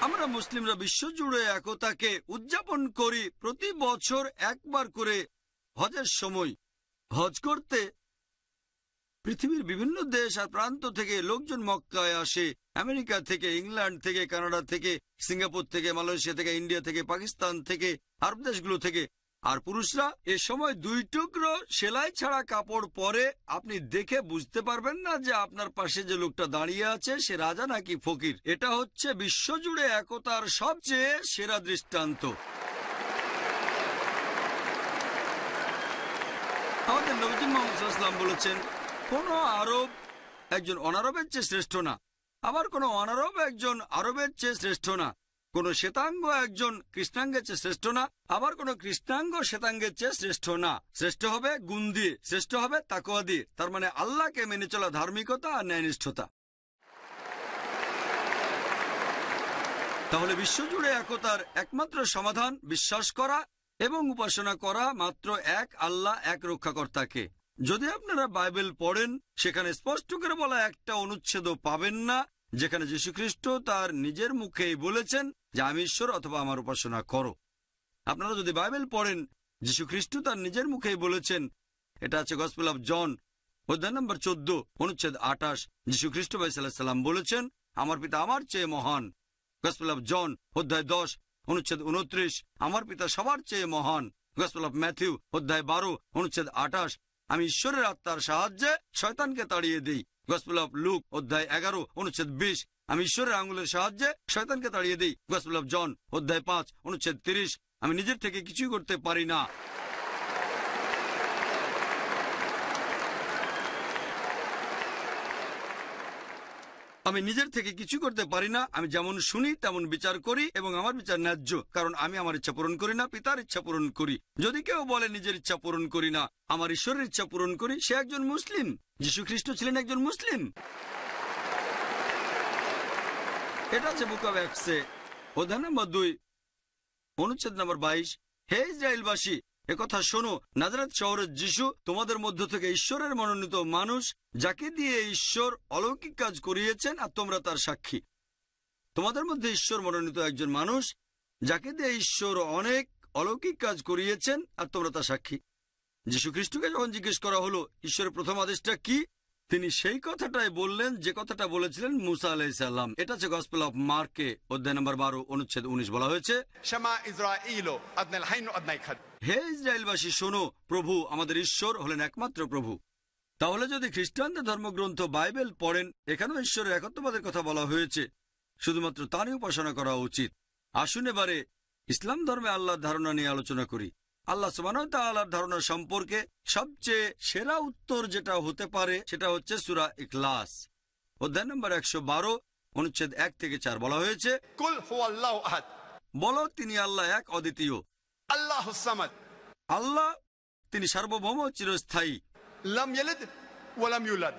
আমরা মুসলিমরা বিশ্বজুড়ে একতাকে উদযাপন করি প্রতি বছর একবার করে হজের সময়। হজ করতে পৃথিবীর বিভিন্ন দেশ আর প্রান্ত থেকে লোকজন মক্কায় আসে। আমেরিকা থেকে, ইংল্যান্ড থেকে, কানাডা থেকে, সিঙ্গাপুর থেকে, মালয়েশিয়া থেকে, ইন্ডিয়া থেকে, পাকিস্তান থেকে, আরব দেশগুলো থেকে। আর পুরুষরা এ সময় 2 টুকরো সেলাই ছাড়া কাপড় পরে। আপনি দেখে বুঝতে পারবেন না যে আপনার পাশে যে লোকটা দাঁড়িয়ে আছে সে রাজা নাকি ফকির। এটা হচ্ছে বিশ্বজুড়ে একতার সবচেয়ে সেরা দৃষ্টান্ত। আমাদের নবী মুহাম্মদ সাল্লাল্লাহু আলাইহি ওয়াসাল্লাম বলেছেন, কোন আরব একজন অনারবের চেয়ে শ্রেষ্ঠ না, আবার কোন অনারব একজন আরবের চেয়ে শ্রেষ্ঠ না। কোন শ্বেতাঙ্গ একজন কৃষ্ণাঙ্গের চেয়ে শ্রেষ্ঠ না, আবার কোন কৃষ্ণাঙ্গ শ্বেতাঙ্গের চেয়ে শ্রেষ্ঠ না। শ্রেষ্ঠ হবে গুণ দিয়ে, শ্রেষ্ঠ হবে তাকওয়া দিয়ে। তার মানে আল্লাহকে মেনে চলা, ধার্মিকতা আর ন্যায়নিষ্ঠতা। তাহলে বিশ্বজুড়ে একতার একমাত্র সমাধান বিশ্বাস করা এবং উপাসনা করা মাত্র এক আল্লাহ, এক রক্ষাকর্তাকে। যদি আপনারা বাইবেল পড়েন, সেখানে স্পষ্ট করে বলা একটা অনুচ্ছেদও পাবেন না যেখানে যীশুখ্রিস্ট তার নিজের মুখেই বলেছেন যে আমি ঈশ্বর অথবা আমার উপাসনা করো। আপনারা যদি বাইবেল পড়েন, যীশুখ্রিস্ট তার নিজের মুখেই বলেছেন। এটা আছে গসপেল অফ জন অধ্যায় নম্বর 14 অনুচ্ছেদ 28। যীশুখ্রিস্ট ভাই সাল্লাল্লাহু আলাইহি সাল্লাম বলেছেন, আমার পিতা আমার চেয়ে মহান। গসপেল অফ জন অধ্যায় 10 অনুচ্ছেদ 29, আমার পিতা সবার চেয়ে মহান। গসপেল অফ ম্যাথিউ অধ্যায় 12 অনুচ্ছেদ 28, আমি ঈশ্বরের আত্মার সাহায্যে শয়তানকে তাড়িয়ে দিই। গসপেল অফ লুক অধ্যায় 11 অনুচ্ছেদ 20, আমি ঈশ্বরের আঙুলের সাহায্যে শয়তানকে তাড়িয়ে দিই। গসপেল অফ জন অধ্যায় 5 অনুচ্ছেদ 30, আমি নিজের থেকে কিছুই করতে পারি না। আমি নিজের থেকে কিছু করতে পারি না। আমি যেমন শুনি তেমন বিচার করি এবং আমার বিচার ন্যায্য, কারণ আমি আমার ইচ্ছা পূরণ করি না, পিতার ইচ্ছা পূরণ করি। যদি কেউ বলে নিজের ইচ্ছা পূরণ করি না, আমার ঈশ্বরের ইচ্ছা পূরণ করি, সে একজন মুসলিম। যীশুখ্রিস্ট ছিলেন একজন মুসলিম। এটা আছে বুক অব অ্যাক্টসে অধ্যায় নম্বর 2 অনুচ্ছেদ নম্বর 22। হে ইসরায়েলবাসী, একথা শোনো, নাজারেত শহরের যিশু তোমাদের মধ্য থেকে ঈশ্বরের মনোনীত মানুষ, যাকে দিয়ে ঈশ্বর অলৌকিক কাজ করিয়েছেন আর তোমরা তার সাক্ষী। তোমাদের মধ্যে ঈশ্বর মনোনীত একজন মানুষ, যাকে দিয়ে ঈশ্বর অনেক অলৌকিক কাজ করিয়েছেন আর তোমরা তার সাক্ষী। যীশুখ্রিস্টকে যখন জিজ্ঞেস করা হলো ঈশ্বরের প্রথম আদেশটা কি, তিনি সেই কথাটাই বললেন যে কথাটা বলেছিলেন মুসা আলাইহিস সালাম। এটা হচ্ছে গসপেল অফ মার্কে অধ্যায় নম্বর 12 অনুচ্ছেদ 19। বলা হয়েছে, শামা ইসরাঈল আদনাল হাইন আদনাই খাদ, হে ইসরায়েলবাসী শোনো, প্রভু আমাদের ঈশ্বর হলেন একমাত্র প্রভু। তাহলে যদি খ্রিস্টানদের ধর্মগ্রন্থ বাইবেল পড়েন, এখানেও ঈশ্বরের একত্ববাদের কথা বলা হয়েছে, শুধুমাত্র তারই উপাসনা করা উচিত। আসুন এবারে ইসলাম ধর্মে আল্লাহর ধারণা নিয়ে আলোচনা করি। আল্লাহ সুবহানাহু ওয়া তাআলার ধারণা সম্পর্কে সবচেয়ে সেরা উত্তর যেটা হতে পারে সেটা হচ্ছে সূরা ইখলাস অধ্যায় নম্বর 112 অনুচ্ছেদ 1 থেকে 4 বলা হয়েছে, कुल हुवल्लाहु अहद, বলো তিনি আল্লাহ এক অদ্বিতীয়। अल्लाहुस समद, আল্লাহ তিনি সার্বভৌম চিরস্থায়ী। लम यलिद वलम यूलद,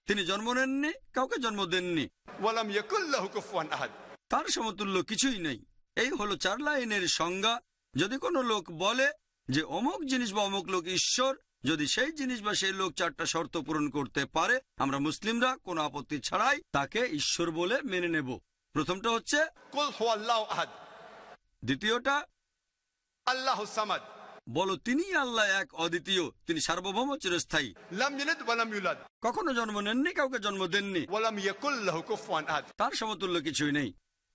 তিনি জন্ম নেননি, কাউকে জন্ম দেননি, वलम यकुल लहु कुफुवन अहद। তার সমতুল্য কিছুই নেই। এই হলো 4 লাইনের সংজ্ঞা। যদি কোনো লোক বলে যে অমুক জিনিস বা অমুক লোক ঈশ্বর, যদি সেই জিনিস বা সেই লোক 4টা শর্ত পূরণ করতে পারে, আমরা মুসলিমরা কোনো আপত্তি ছাড়াই তাকে ঈশ্বর বলে মেনে নেব। প্রথমটা হচ্ছে कुल हुवल्लाहु अहद, দ্বিতীয়টা अल्लाहुस समद, বলো তিনি আল্লাহ এক অদ্বিতীয়, তিনি সার্বভৌম চিরস্থায়ী, लम यलिद वलम यूलद, কখনো জন্ম নেননি, কাউকে জন্ম দেননি, वलम यकुल लहु कुफुवन अहद। তার সমতুল্য কিছুই নেই।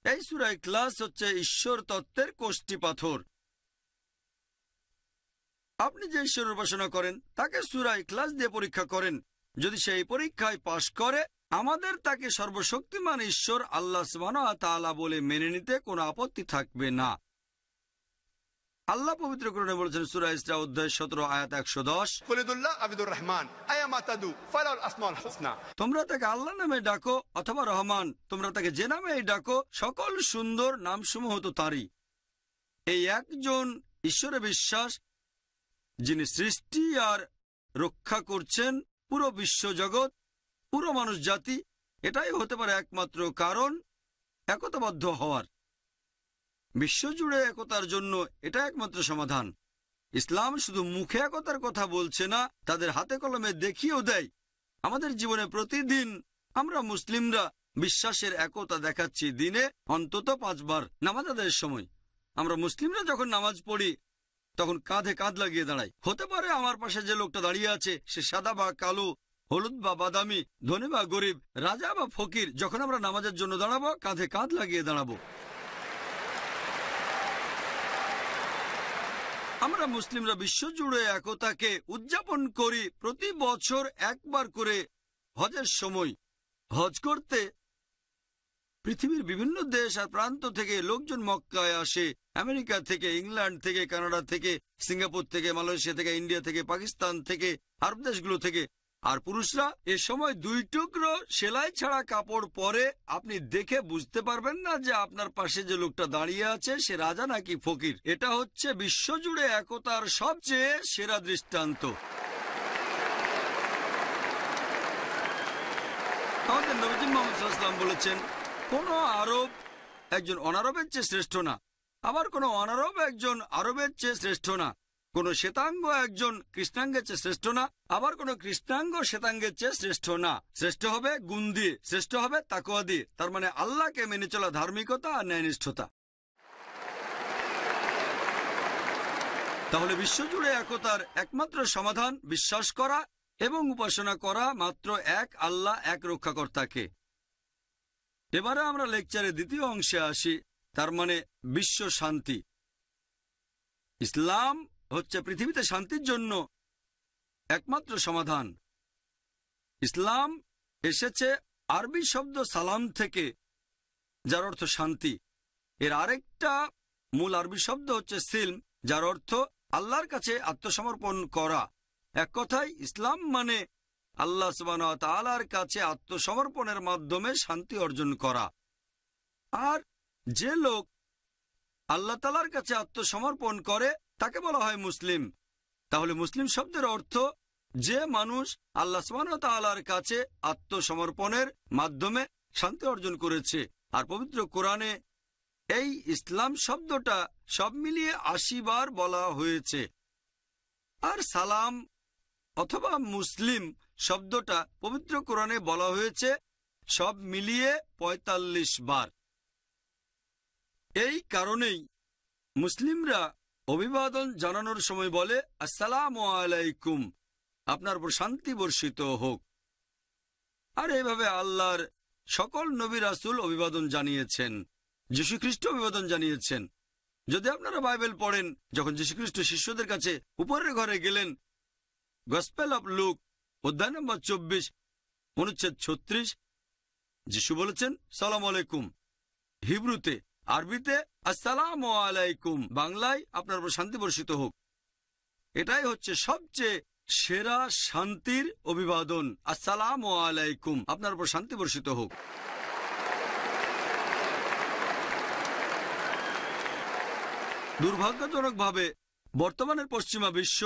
এই সূরা ইখলাস হচ্ছে ঈশ্বর তত্ত্বের কোষ্ঠী পাথর। আপনি যে ঈশ্বরের উপাসনা করেন তাকে সূরা ইখলাস দিয়ে পরীক্ষা করেন। যদি সেই পরীক্ষায় পাশ করে, আমাদের তাকে সর্বশক্তিমান ঈশ্বর আল্লাহ সুবহানাহু ওয়া তাআলা বলে মেনে নিতে কোনো আপত্তি থাকবে না। আল্লাহ পবিত্র কোরআনে বলেছেন সূরা ইসরা অধ্যায় 17 আয়াত 110, कुल इदुल्लाह अबिदुर रहमान अयमा तदु फलाल अस्माउल हुसना। তোমরা তাকে আল্লাহ নামে ডাকো অথবা রহমান, তোমরা তাকে যে নামেই ডাকো, সকল সুন্দর নামসমূহ তো তারই। এই একজন ঈশ্বরে বিশ্বাস, যিনি সৃষ্টি আর রক্ষা করছেন পুরো বিশ্বজগৎ, পুরো মানুষ জাতি, এটাই হতে পারে একমাত্র কারণ একতাবদ্ধ হওয়ার। বিশ্বজুড়ে একতার জন্য এটা একমাত্র সমাধান। ইসলাম শুধু মুখে একতার কথা বলছে না, তাদের হাতে কলমে দেখিয়েও দেয়। আমাদের জীবনে প্রতিদিন আমরা মুসলিমরা বিশ্বাসের একতা দেখাচ্ছি। দিনে অন্তত 5 বার নামাজ আদায়ের সময় আমরা মুসলিমরা যখন নামাজ পড়ি তখন কাঁধে কাঁধ লাগিয়ে দাঁড়াই। হতে পারে আমার পাশে যে লোকটা দাঁড়িয়ে আছে সে সাদা বা কালো, হলুদ বা বাদামি, ধনী বা গরিব, রাজা বা ফকির। যখন আমরা নামাজের জন্য দাঁড়াবো, কাঁধে কাঁধ লাগিয়ে দাঁড়াবো। আমরা মুসলিমরা বিশ্বজুড়ে একতাকে উদযাপন করি প্রতি বছর একবার করে হজের সময়। হজ করতে পৃথিবীর বিভিন্ন দেশ আর প্রান্ত থেকে লোকজন মক্কায় আসে। আমেরিকা থেকে, ইংল্যান্ড থেকে, কানাডা থেকে, সিঙ্গাপুর থেকে, মালয়েশিয়া থেকে, ইন্ডিয়া থেকে, পাকিস্তান থেকে, আরব দেশগুলো থেকে। আর পুরুষরা এ সময় 2 টুকরো সেলাই ছাড়া কাপড় পরে। আপনি দেখে বুঝতে পারবেন না যে আপনার পাশে যে লোকটা দাঁড়িয়ে আছে সে রাজা নাকি ফকির। এটা হচ্ছে বিশ্বজুড়ে একতার সবচেয়ে সেরা দৃষ্টান্ত। আমাদের নবীজি মুহাম্মদ সাল্লাল্লাহু আলাইহি ওয়াসাল্লাম বলেছেন, কোন আরব একজন অনারবের চেয়ে শ্রেষ্ঠ না, আবার কোন অনারব একজন আরবের চেয়ে শ্রেষ্ঠ না। কোন শ্বেতাঙ্গ একজন কৃষ্ণাঙ্গের চেয়ে শ্রেষ্ঠ না, আবার কোন কৃষ্ণাঙ্গ শ্বেতাঙ্গের চেয়ে শ্রেষ্ঠ না। শ্রেষ্ঠ হবে গুণ দিয়ে, শ্রেষ্ঠ হবে তাকওয়া দিয়ে। তার মানে আল্লাহকে মেনে চলা, ধার্মিকতা আর ন্যায়নিষ্ঠতা। তাহলে বিশ্বজুড়ে একতার একমাত্র সমাধান বিশ্বাস করা এবং উপাসনা করা মাত্র এক আল্লাহ, এক রক্ষাকর্তাকে। এবারে আমরা লেকচারের দ্বিতীয় অংশে আসি, তার মানে বিশ্ব শান্তি। ইসলাম হচ্ছে পৃথিবীতে শান্তির জন্য একমাত্র সমাধান। ইসলাম এসেছে আরবি শব্দ সালাম থেকে, যার অর্থ শান্তি। এর আরেকটা মূল আরবি শব্দ হচ্ছে সিলম, যার অর্থ আল্লাহর কাছে আত্মসমর্পণ করা। এক কথায় ইসলাম মানে আল্লাহ সুবহানাহু ওয়া তাআলার কাছে আত্মসমর্পণের মাধ্যমে শান্তি অর্জন করা। আর যে লোক আল্লাহ তাআলার কাছে আত্মসমর্পণ করে তাকে বলা হয় মুসলিম। তাহলে মুসলিম শব্দের অর্থ যে মানুষ আল্লাহ সুবহানাহু ওয়া তাআলার কাছে আত্মসমর্পণের মাধ্যমে শান্তি অর্জন করেছে। আর পবিত্র কোরআনে এই ইসলাম শব্দটা সব মিলিয়ে 80 বার বলা হয়েছে। আর সালাম অথবা মুসলিম শব্দটা পবিত্র কোরআনে বলা হয়েছে সব মিলিয়ে 45 বার। এই কারণেই মুসলিমরা অভিবাদন জানানোর সময় বলে আসসালামু আলাইকুম, আপনার উপর শান্তি বর্ষিত হোক। আর এইভাবে আল্লাহর সকল নবী রাসূল অভিবাদন জানিয়েছেন, যীশুখ্রিস্ট অভিবাদন জানিয়েছেন। যদি আপনারা বাইবেল পড়েন, যখন যীশুখ্রিস্ট শিষ্যদের কাছে উপরের ঘরে গেলেন, গসপেল অফ লুক অধ্যায় নম্বর 24 অনুচ্ছেদ 36, যীশু বলেছেন সালাম আলাইকুম হিব্রুতে, আরবিতে আসসালামু আলাইকুম, বাংলায় আপনার উপর শান্তি বর্ষিত হোক। এটাই হচ্ছে সবচেয়ে সেরা শান্তির অভিবাদন, আসসালামু আলাইকুম, আপনার উপর শান্তি বর্ষিত হোক। দুর্ভাগ্যজনকভাবে বর্তমানের পশ্চিমা বিশ্ব,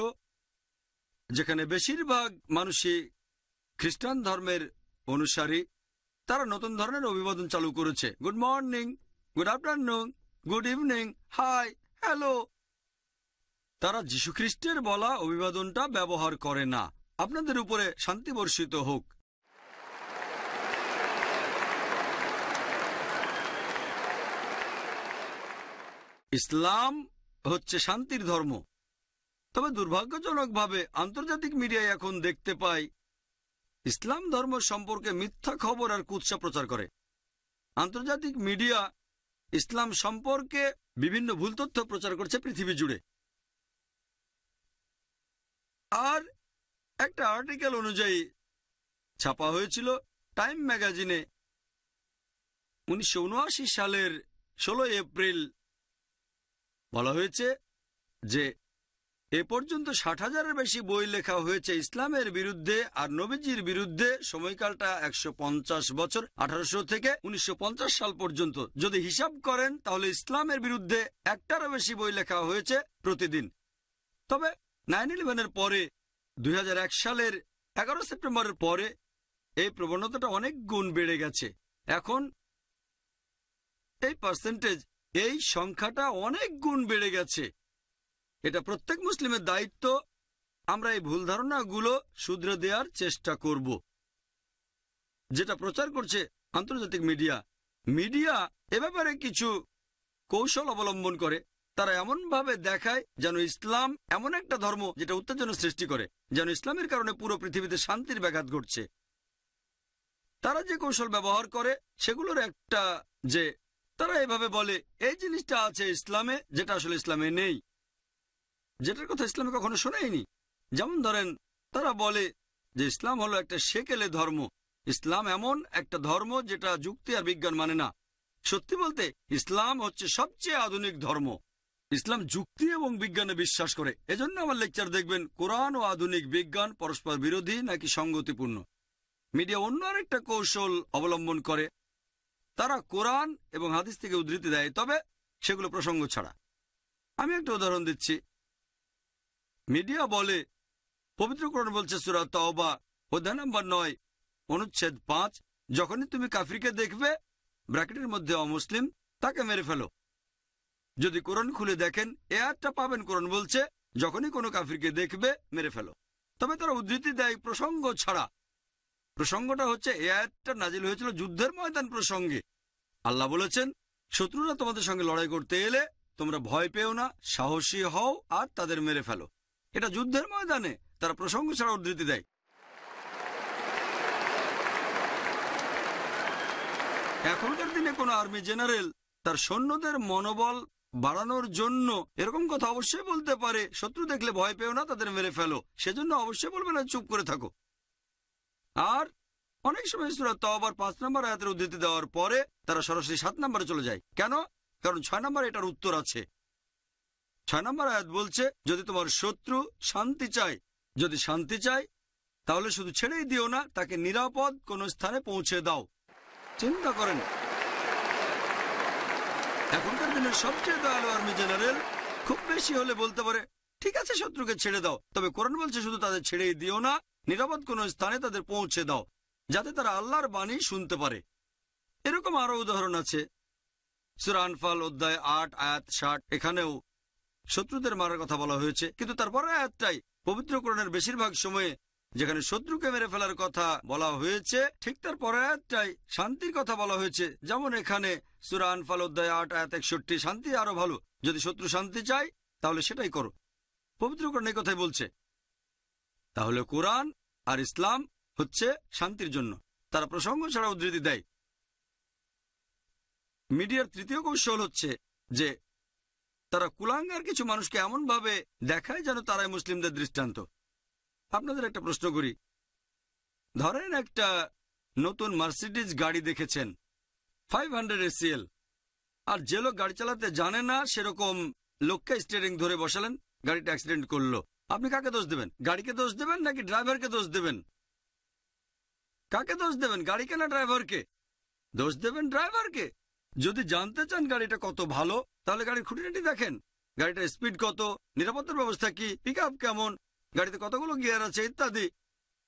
যেখানে বেশিরভাগ মানুষই খ্রিস্টান ধর্মের অনুসারী, তারা নতুন ধরনের অভিবাদন চালু করেছে। Good morning, good afternoon, good evening, hi, hello. তারা যীশুখ্রিস্টের বলা অভিবাদনটা ব্যবহার করে না। আপনাদের উপরে শান্তি বর্ষিত হোক। ইসলাম হচ্ছে শান্তির ধর্ম। তবে দুর্ভাগ্যজনকভাবে আন্তর্জাতিক মিডিয়ায় এখন দেখতে পাই ইসলাম ধর্ম সম্পর্কে মিথ্যা খবর আর কুৎসা প্রচার করে। আন্তর্জাতিক মিডিয়া ইসলাম সম্পর্কে বিভিন্ন ভুল তথ্য প্রচার করছে পৃথিবী জুড়ে। আর একটা আর্টিকেল অনুযায়ী ছাপা হয়েছিল টাইম ম্যাগাজিনে 1979 সালের 16 এপ্রিল, বলা হয়েছে যে এ পর্যন্ত 60,000-এর বেশি বই লেখা হয়েছে ইসলামের বিরুদ্ধে আর নবীজির বিরুদ্ধে। সময়কালটা 150 বছর, 1800 থেকে 1950 সাল পর্যন্ত। যদি হিসাব করেন তাহলে ইসলামের বিরুদ্ধে একটারও বেশি বই লেখা হয়েছে প্রতিদিন। তবে 9/11-এর পরে 2001 সালের 11 সেপ্টেম্বরের পরে এই প্রবণতাটা অনেক গুণ বেড়ে গেছে। এখন এই পার্সেন্টেজ, এই সংখ্যাটা অনেক গুণ বেড়ে গেছে। এটা প্রত্যেক মুসলিমের দায়িত্ব আমরা এই ভুল ধারণাগুলো শুধরে দেওয়ার চেষ্টা করব, যেটা প্রচার করছে আন্তর্জাতিক মিডিয়া। মিডিয়া এ ব্যাপারে কিছু কৌশল অবলম্বন করে। তারা এমনভাবে দেখায় যেন ইসলাম এমন একটা ধর্ম যেটা উত্তেজনা সৃষ্টি করে, যেন ইসলামের কারণে পুরো পৃথিবীতে শান্তির ব্যাঘাত ঘটছে। তারা যে কৌশল ব্যবহার করে সেগুলোর একটা যে তারা এভাবে বলে এই জিনিসটা আছে ইসলামে যেটা আসলে ইসলামে নেই, যেটার কথা ইসলামে কখনো শোনায়নি। যেমন ধরেন, তারা বলে যে ইসলাম হলো একটা সেকেলে ধর্ম। ইসলাম এমন একটা ধর্ম যেটা যুক্তি আর বিজ্ঞান মানে না। সত্যি বলতে ইসলাম হচ্ছে সবচেয়ে আধুনিক ধর্ম। ইসলাম যুক্তি এবং বিজ্ঞানে বিশ্বাস করে। এজন্য আমার লেকচার দেখবেন কোরআন ও আধুনিক বিজ্ঞান পরস্পর বিরোধী নাকি সঙ্গতিপূর্ণ। মিডিয়া অন্য আরেকটা কৌশল অবলম্বন করে। তারা কোরআন এবং হাদিস থেকে উদ্ধৃতি দেয়, তবে সেগুলো প্রসঙ্গ ছাড়া। আমি একটা উদাহরণ দিচ্ছি। মিডিয়া বলে পবিত্র কোরআন বলছে সূরা তাওবা অধ্যায় নম্বর 9 অনুচ্ছেদ 5, যখনই তুমি কাফিরকে দেখবে ব্র্যাকেটের মধ্যে অমুসলিম, তাকে মেরে ফেলো। যদি কোরআন খুলে দেখেন এ আয়াতটা পাবেন কোরআন বলছে যখনই কোনো কাফিরকে দেখবে মেরে ফেলো। তবে তারা উদ্ধৃতি দেয় প্রসঙ্গ ছাড়া। প্রসঙ্গটা হচ্ছে এ আয়াতটা নাজিল হয়েছিল যুদ্ধের ময়দান প্রসঙ্গে। আল্লাহ বলেছেন, শত্রুরা তোমাদের সঙ্গে লড়াই করতে এলে তোমরা ভয় পেও না, সাহসী হও আর তাদের মেরে ফেলো। এটা যুদ্ধের ময়দানে, তারা প্রসঙ্গ ছাড়া উদ্ধৃতি দেয়। এখনকার দিনে কোনো আর্মি জেনারেল তার সৈন্যদের মনোবল বাড়ানোর জন্য এরকম কথা অবশ্যই বলতে পারে, শত্রু দেখলে ভয় পেও না, তাদের মেরে ফেলো। সেজন্য অবশ্যই বলবে না চুপ করে থাকো। আর অনেক সময় সূরা তাওবার 5 নম্বর আয়াতের উদ্ধৃতি দেওয়ার পরে তারা সরাসরি 7 নম্বরে চলে যায়। কেন? কারণ 6 নম্বরে এটার উত্তর আছে। 6 নম্বর আয়াত বলছে, যদি তোমার শত্রু শান্তি চায়, যদি শান্তি চায় তাহলে শুধু ছেড়েই দিও না, তাকে নিরাপদ কোনো স্থানে পৌঁছে দাও। চিন্তা করেন, এখনকার দিনের সবচেয়ে দয়ালু আর্মি জেনারেল খুব বেশি হলে বলতে পারে ঠিক আছে শত্রুকে ছেড়ে দাও, তবে কোরআন বলছে শুধু তাদের ছেড়েই দিও না, নিরাপদ কোনো স্থানে তাদের পৌঁছে দাও, যাতে তারা আল্লাহর বাণী শুনতে পারে। এরকম আরো উদাহরণ আছে। সূরা আনফাল অধ্যায় 8 আয়াত 60, এখানেও শত্রুদের মারার কথা বলা হয়েছে, কিন্তু তারপরে আয়াতটাই পবিত্র কোরআনের বেশিরভাগ সময়ে যেখানে শত্রুকে মেরে ফেলার কথা বলা হয়েছে, ঠিক তার পরের আয়াতটাই শান্তির কথা বলা হয়েছে। যেমন এখানে সূরা আনফাল অধ্যায় 8 আয়াত 61, শান্তি আরো ভালো, যদি শত্রু শান্তি চায় তাহলে সেটাই করো। পবিত্র কোরআন এই কথাই বলছে। তাহলে কোরআন আর ইসলাম হচ্ছে শান্তির জন্য, তারা প্রসঙ্গ ছাড়া উদ্ধৃতি দেয়। মিডিয়ার তৃতীয় কৌশল হচ্ছে যে তারা কুলাঙ্গার কিছু মানুষকে এমনভাবে দেখায় যেন তারাই মুসলিমদের দৃষ্টান্ত। আপনাদের একটা প্রশ্ন করি, ধরেন একটা নতুন মার্সিডিজ গাড়ি দেখেছেন 500 SCL, আর যে লোক গাড়ি চালাতে জানে না সেরকম লোককে স্টিয়ারিং ধরে বসালেন, গাড়িটা অ্যাক্সিডেন্ট করলো। আপনি কাকে দোষ দেবেন? গাড়িকে দোষ দেবেন নাকি ড্রাইভারকে দোষ দেবেন? কাকে দোষ দেবেন, গাড়িকে না ড্রাইভারকে? দোষ দেবেন ড্রাইভারকে। যদি জানতে চান গাড়িটা কত ভালো, তাহলে গাড়ির খুঁটিনাটি দেখেন। গাড়িটার স্পিড কত, নিরাপত্তার ব্যবস্থা কি, পিক আপ কেমন, গাড়িতে কতগুলো গিয়ার আছে ইত্যাদি।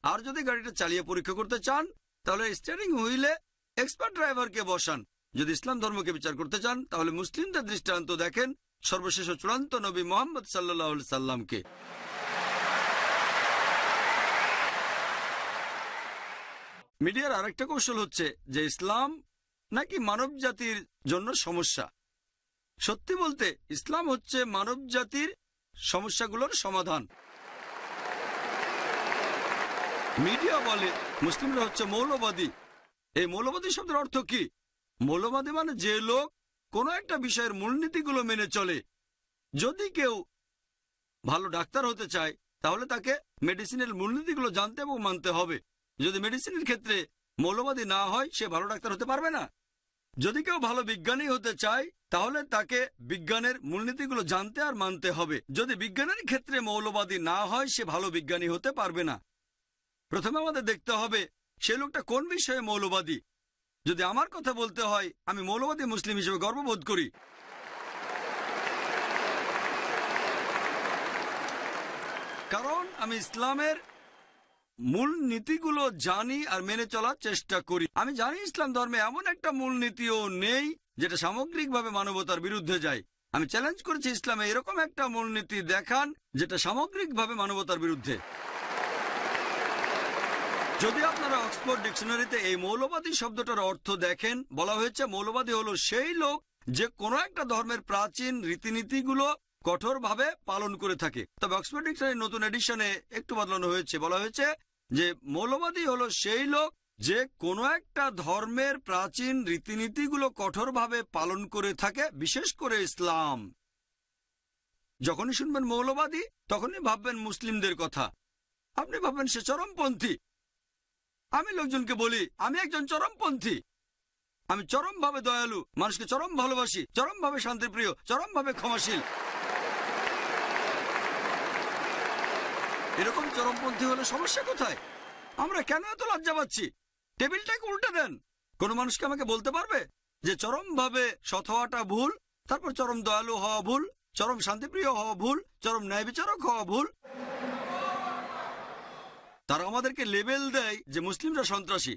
আর যদি গাড়িটা চালিয়ে পরীক্ষা করতে চান তাহলে স্টিয়ারিং হুইলে এক্সপার্ট ড্রাইভারকে বসান। যদি ইসলাম ধর্মকে বিচার করতে চান তাহলে মুসলিমদের দৃষ্টান্ত দেখেন সর্বশেষ ও চূড়ান্ত নবী মুহাম্মদ সাল্লাল্লাহু আলাইহি সাল্লামকে। মিডিয়ার আরেকটা কৌশল হচ্ছে যে ইসলাম নাকি মানব জাতির জন্য সমস্যা। সত্যি বলতে ইসলাম হচ্ছে মানব জাতির সমস্যাগুলোর সমাধান। মিডিয়া বলে মুসলিমরা হচ্ছে মৌলবাদী। এই মৌলবাদী শব্দের অর্থ কি? মৌলবাদী মানে যে লোক কোনো একটা বিষয়ের মূলনীতিগুলো মেনে চলে। যদি কেউ ভালো ডাক্তার হতে চায় তাহলে তাকে মেডিসিনের মূলনীতিগুলো জানতে এবং মানতে হবে। যদি মেডিসিনের ক্ষেত্রে মৌলবাদী না হয় সে ভালো ডাক্তার হতে পারবে না। যদি কেউ ভালো বিজ্ঞানী হতে চায় তাহলে তাকে বিজ্ঞানের মূলনীতিগুলো জানতে আর মানতে হবে। যদি বিজ্ঞানের ক্ষেত্রে মৌলবাদী না হয় সে ভালো বিজ্ঞানী হতে পারবে না। প্রথমে আমাদের দেখতে হবে সে লোকটা কোন বিষয়ে মৌলবাদী। যদি আমার কথা বলতে হয়, আমি মৌলবাদী মুসলিম হিসেবে গর্ববোধ করি। কারণ আমি ইসলামের মূল নীতিগুলো জানি আর মেনে চলার চেষ্টা করি। আমি জানি ইসলাম ধর্মে এমন একটা মূল নীতিও নেই যেটা সামগ্রিকভাবে মানবতার বিরুদ্ধে যায়। আমি চ্যালেঞ্জ করেছি ইসলামে এরকম একটা মূলনীতি দেখান যেটা সামগ্রিকভাবে মানবতার বিরুদ্ধে। যদি আপনারা অক্সফোর্ড ডিকশনারিতে এই মৌলবাদী শব্দটার অর্থ দেখেন, বলা হয়েছে মৌলবাদী হলো সেই লোক যে কোনো একটা ধর্মের প্রাচীন রীতিনীতিগুলো কঠোরভাবে পালন করে থাকে। তবে অক্সফোর্ড ডিকশনারির নতুন এডিশনে একটু বদলানো হয়েছে। বলা হয়েছে যে মৌলবাদী হলো সেই লোক যে কোনো একটা ধর্মের প্রাচীন রীতিনীতিগুলো কঠোরভাবে পালন করে থাকে, বিশেষ করে ইসলাম। যখনই শুনবেন মৌলবাদী তখনই ভাববেন মুসলিমদের কথা। আপনি ভাববেন সে চরমপন্থী। আমি লোকজনকে বলি আমি একজন চরমপন্থী। আমি চরমভাবে দয়ালু, মানুষকে চরম ভালোবাসি, চরমভাবে শান্তিপ্রিয়, চরমভাবে ক্ষমাশীল। এরকম চরমপন্থী হলে সমস্যা কোথায়? আমরা কেন এত লজ্জা পাচ্ছি? টেবিলটাকে উল্টে দেন। কোন মানুষকে আমাকে বলতে পারবে যে চরমভাবে সৎ হওয়াটা ভুল, তারপর চরম দয়ালু হওয়া ভুল, চরম শান্তিপ্রিয় হওয়া ভুল, চরম ন্যায় বিচারক হওয়া ভুল? তারা আমাদেরকে লেবেল দেয় যে মুসলিমরা সন্ত্রাসী।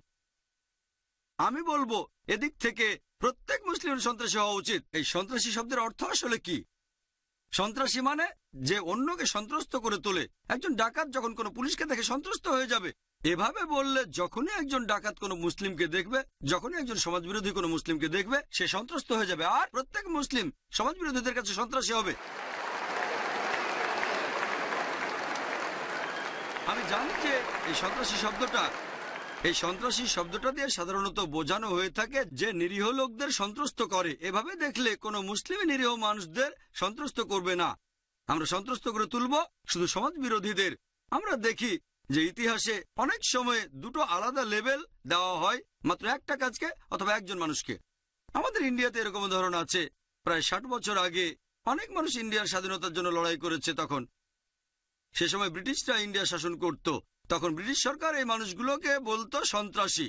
আমি বলবো এদিক থেকে প্রত্যেক মুসলিম সন্ত্রাসী হওয়া উচিত। এই সন্ত্রাসী শব্দের অর্থ আসলে কি? সন্ত্রাসী মানে যে অন্যকে সন্ত্রস্ত করে তোলে। একজন ডাকাত যখন কোনো পুলিশকে দেখে সন্ত্রস্ত হয়ে যাবে। এভাবে বললে যখনই একজন ডাকাত কোনো মুসলিমকে দেখবে, যখনই একজন সমাজবিরোধী কোনো মুসলিমকে দেখবে, সে সন্ত্রস্ত হয়ে যাবে। আর প্রত্যেক মুসলিম সমাজবিরোধীদের কাছে সন্ত্রাসী হবে। আমি জানি যে এই সন্ত্রাসী শব্দটা দিয়ে সাধারণত বোঝানো হয়ে থাকে যে নিরীহ লোকদের সন্ত্রস্ত করে। এভাবে দেখলে কোনো মুসলিমই নিরীহ মানুষদের সন্ত্রস্ত করবে না। আমরা সন্ত্রস্ত করে তুলব শুধু সমাজ বিরোধীদের। আমরা দেখি যে ইতিহাসে অনেক সময় দুটো আলাদা লেভেল দেওয়া হয় মাত্র একটা কাজকে অথবা একজন মানুষকে। আমাদের ইন্ডিয়াতে এরকম উদাহরণ আছে। প্রায় 60 বছর আগে অনেক মানুষ ইন্ডিয়ার স্বাধীনতার জন্য লড়াই করেছে। তখন সে সময় ব্রিটিশরা ইন্ডিয়া শাসন করত। তখন ব্রিটিশ সরকার এই মানুষগুলোকে বলতো সন্ত্রাসী।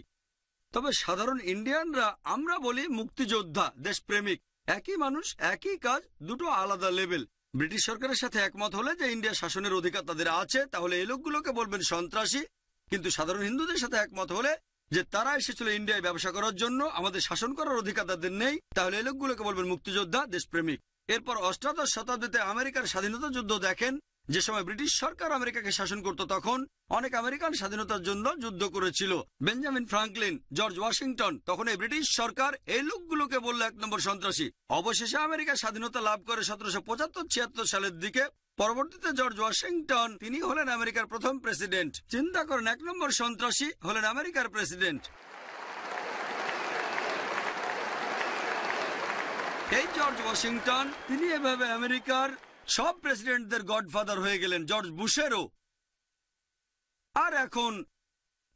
তবে সাধারণ ইন্ডিয়ানরা আমরা বলি মুক্তিযোদ্ধা, দেশপ্রেমিক। একই মানুষ, একই কাজ, দুটো আলাদা লেভেল। ব্রিটিশ সরকারের সাথে একমত হলে যে ইন্ডিয়া শাসনের অধিকার তাদের আছে, তাহলে এই লোকগুলোকে বলবেন সন্ত্রাসী। কিন্তু সাধারণ হিন্দুদের সাথে একমত হলে যে তারা এসেছিল ইন্ডিয়ায় ব্যবসা করার জন্য, আমাদের শাসন করার অধিকার তাদের নেই, তাহলে এই লোকগুলোকে বলবেন মুক্তিযোদ্ধা, দেশপ্রেমিক। এরপর অষ্টাদশ শতাব্দীতে আমেরিকার স্বাধীনতা যুদ্ধ দেখেন। যে সময় ব্রিটিশ সরকার আমেরিকাকে শাসন করত তখন অনেক আমেরিকান স্বাধীনতার জন্য যুদ্ধ করেছিল। বেঞ্জামিন ফ্রাঙ্কলিন, জর্জ ওয়াশিংটন, তখন এই ব্রিটিশ সরকার এই লোকগুলোকে বলল 1 নম্বর সন্ত্রাসী। অবশেষে আমেরিকা স্বাধীনতা লাভ করে 1775-76 সালের দিকে। পরবর্তীতে জর্জ ওয়াশিংটন তিনি হলেন আমেরিকার প্রথম প্রেসিডেন্ট। চিন্তা করেন 1 নম্বর সন্ত্রাসী হলেন আমেরিকার প্রেসিডেন্ট। এই জর্জ ওয়াশিংটন তিনি এভাবে আমেরিকার সব প্রেসিডেন্টদের গডফাদার হয়ে গেলেন, জর্জ বুশেরও। আর এখন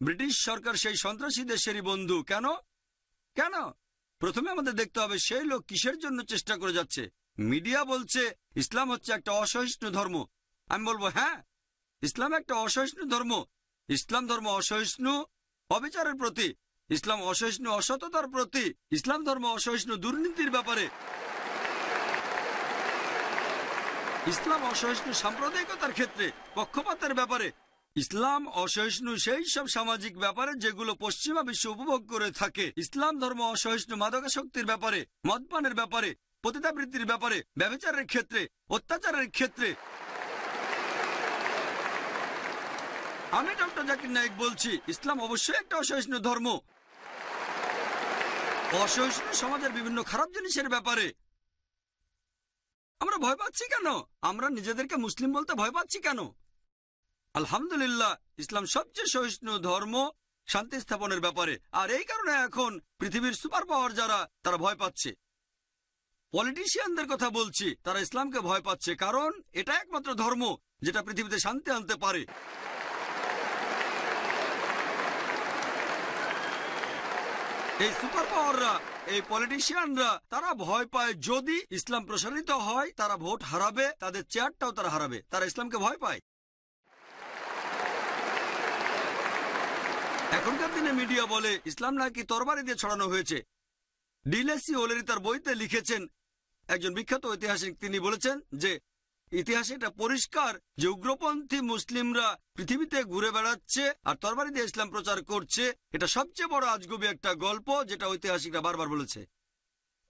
ব্রিটিশ সরকার সেই সন্ত্রাসী দেশেরই বন্ধু। কেন? প্রথমে আমাদের দেখতে হবে সেই লোক কিসের জন্য চেষ্টা করে যাচ্ছে। মিডিয়া বলছে ইসলাম হচ্ছে একটা অসহিষ্ণু ধর্ম। আমি বলবো হ্যাঁ, ইসলাম একটা অসহিষ্ণু ধর্ম। ইসলাম ধর্ম অসহিষ্ণু অবিচারের প্রতি, ইসলাম অসহিষ্ণু অসততার প্রতি, ইসলাম ধর্ম অসহিষ্ণু দুর্নীতির ব্যাপারে। ইসলাম অসহিষ্ণু সাম্প্রদায়িকতার ক্ষেত্রে, পক্ষপাতের ব্যাপারে। ইসলাম অসহিষ্ণু সেই সব সামাজিক ব্যাপারে যেগুলো পশ্চিমা বিশ্ব উপভোগ করে থাকে। ইসলাম ধর্ম অসহিষ্ণু মাদকাসক্তির ব্যাপারে, মদপানের ব্যাপারে, পতিতাবৃত্তির ব্যাপারে, ব্যভিচারের ক্ষেত্রে, অত্যাচারের ক্ষেত্রে। আমি ডক্টর জাকির নায়েক বলছি, ইসলাম অবশ্যই একটা অসহিষ্ণু ধর্ম। অসহিষ্ণু সমাজের বিভিন্ন খারাপ জিনিসের ব্যাপারে আমরা ভয় পাচ্ছি কেন? আমরা নিজেদেরকে মুসলিম বলতে ভয় পাচ্ছি কেন? আলহামদুলিল্লাহ, ইসলাম সবচেয়ে সহিষ্ণু ধর্ম শান্তি স্থাপনের ব্যাপারে। আর এই কারণে এখন পৃথিবীর সুপার পাওয়ার যারা, তারা ভয় পাচ্ছে। পলিটিশিয়ানদের কথা বলছি, তারা ইসলামকে ভয় পাচ্ছে, কারণ এটা একমাত্র ধর্ম যেটা পৃথিবীতে শান্তি আনতে পারে। এই সুপার পাওয়াররা, এই পলিটিশিয়ানরা, তারা ভয় পায় যদি ইসলাম প্রসারিত হয় তারা ভোট হারাবে, তাদের চেয়ারটাও তারা হারাবে। তারা ইসলামকে ভয় পায়। এখনকার দিনে মিডিয়া বলে ইসলাম নাকি তরবারি দিয়ে ছড়ানো হয়েছে। ডিলেসি ওলেরি তার বইতে লিখেছেন, একজন বিখ্যাত ঐতিহাসিক, তিনি বলেছেন যে ইতিহাসে এটা পরিষ্কার যে উগ্রপন্থী মুসলিমরা পৃথিবীতে ঘুরে বেড়াচ্ছে আর তরবারি দিয়ে ইসলাম প্রচার করছে। এটা সবচেয়ে বড় আজগুবি একটা গল্প, যেটা ঐতিহাসিকরা বারবার বলেছে।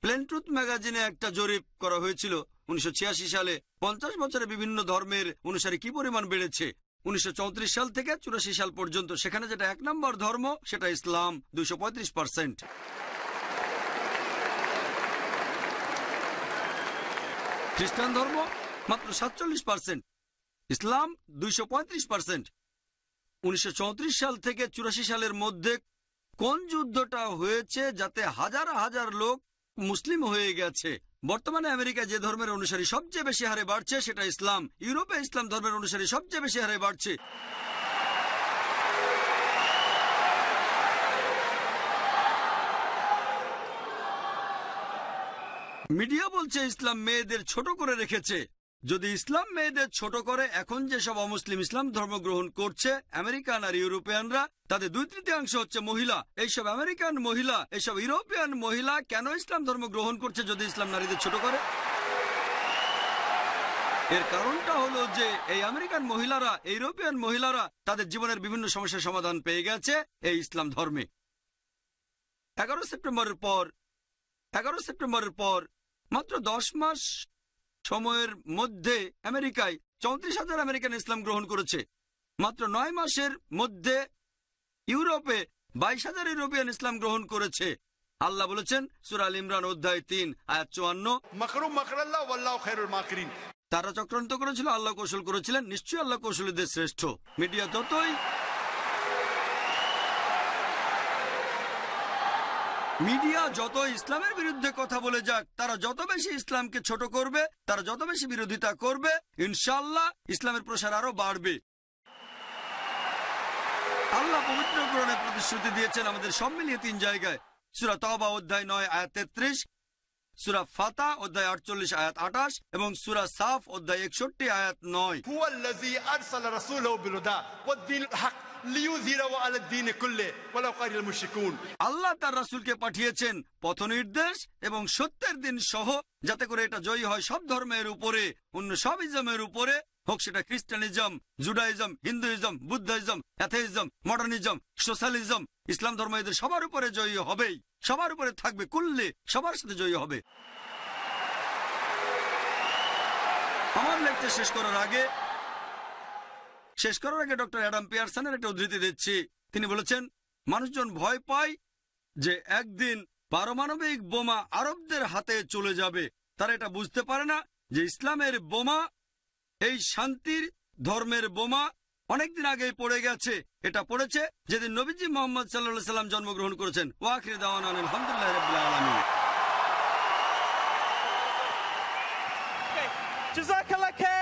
প্লেন ট্রুথ ম্যাগাজিনে একটা জরিপ করা হয়েছিল 1986 সালে। 50 বছরে বিভিন্ন ধর্মের অনুসারী কি পরিমাণ বেড়েছে 1934 সাল থেকে 84 সাল পর্যন্ত। সেখানে যেটা 1 নম্বর ধর্ম সেটা ইসলাম, 235%। খ্রিস্টান ধর্ম মাত্র 47%, ইসলাম 235%। 1934 সাল থেকে 84 সালের মধ্যে কোন যুদ্ধটা হয়েছে যাতে হাজার হাজার লোক মুসলিম হয়ে গেছে? বর্তমানে আমেরিকায় যে ধর্মের অনুসারী সবচেয়ে বেশি হারে বাড়ছে সেটা ইসলাম। ইউরোপে ইসলাম ধর্মের অনুসারী সবচেয়ে বেশি হারে বাড়ছে। মিডিয়া বলছে ইসলাম মেয়েদের ছোট করে রেখেছে। যদি ইসলাম মেয়েদের ছোট করে, এখন যেসব অমুসলিম ইসলাম ধর্ম গ্রহণ করছে, আমেরিকান আর ইউরোপিয়ানরা, তাদের 2/3 হচ্ছে মহিলা। এইসব আমেরিকান মহিলা, এইসব ইউরোপিয়ান মহিলা কেন ইসলাম ধর্ম গ্রহণ করছে যদি ইসলাম নারীদের ছোট করে? এর কারণটা হলো যে এই আমেরিকান মহিলারা, ইউরোপিয়ান মহিলারা তাদের জীবনের বিভিন্ন সমস্যার সমাধান পেয়ে গেছে এই ইসলাম ধর্মে। 11 সেপ্টেম্বরের পর মাত্র 10 মাস সময়ের মধ্যে আমেরিকায় 34,000 আমেরিকান ইসলাম গ্রহণ করেছে। মাত্র 9 মাসের মধ্যে ইউরোপে 22,000 ইউরোপিয়ান ইসলাম গ্রহণ করেছে। আল্লাহ বলেছেন সূরা আল ইমরান অধ্যায় 3 আয়াত 54, তারা চক্রান্ত করেছিল, আল্লাহ কৌশল করেছিলেন, নিশ্চয়ই আল্লাহ কৌশলীদের শ্রেষ্ঠ। মিডিয়া যত ইসলামের বিরুদ্ধে কথা বলে যাক, তারা যত বেশি ইসলামকে ছোট করবে, তারা যত বেশি বিরোধিতা করবে, ইনশাআল্লাহ ইসলামের প্রসার আরো বাড়বে। আল্লাহ পবিত্র কোরআনে প্রতিশ্রুতি দিয়েছেন আমাদের সব মিলিয়ে 3 জায়গায়। সূরা তাওবা অধ্যায় 9 আয়াত 33, সূরা ফাতা অধ্যায় 48 আয়াত 28 এবং সূরা সাফ অধ্যায় 61 আয়াত 9। হুয়াল্লাযী আরসালা রাসূলাহু বিল-হুদা ওয়াদ-দীনিল হক লিইয়ুযহিরাহু আলাদ দীনি কুল্লিহি ওয়ালাউ কারিহাল মুশরিকুন। আল্লাহ তার রাসূলকে পাঠিয়েছেন পথ নির্দেশ এবং সত্যের দিন সহ, যাতে করে এটা জয়ী হয় সব ধর্মের উপরে, অন্য সব ইজমের উপরে, হোক সেটা খ্রিস্টানিজম, জুডাইজম, হিন্দুইজম, বুদ্ধাইজম, অ্যাথেইজম, মডার্নিজম, সোশ্যালিজম। ইসলাম ধর্ম এদের সবার উপরে জয়ী হবেই, সবার উপরে থাকবে, কুল্লে সবার সাথে জয়ী হবে। আমার লেকচার শেষ করার আগে ডক্টর অ্যাডাম পিয়ারসনের একটা উদ্ধৃতি দিচ্ছি। তিনি বলেছেন, মানুষজন ভয় পায় যে একদিন পারমাণবিক বোমা আরবদের হাতে চলে যাবে। তারা এটা বুঝতে পারে না যে ইসলামের বোমা, এই শান্তির ধর্মের বোমা অনেকদিন আগেই পড়ে গেছে। এটা পড়েছে যেদিন নবীজি মুহাম্মদ সাল্লাল্লাহু আলাইহি ওয়াসাল্লাম জন্মগ্রহণ করেছেন। ওয়া আখিরু দাওয়ানা আলহামদুলিল্লাহি রাব্বিল আলামিন। জাযাকাল্লাহ খাইর।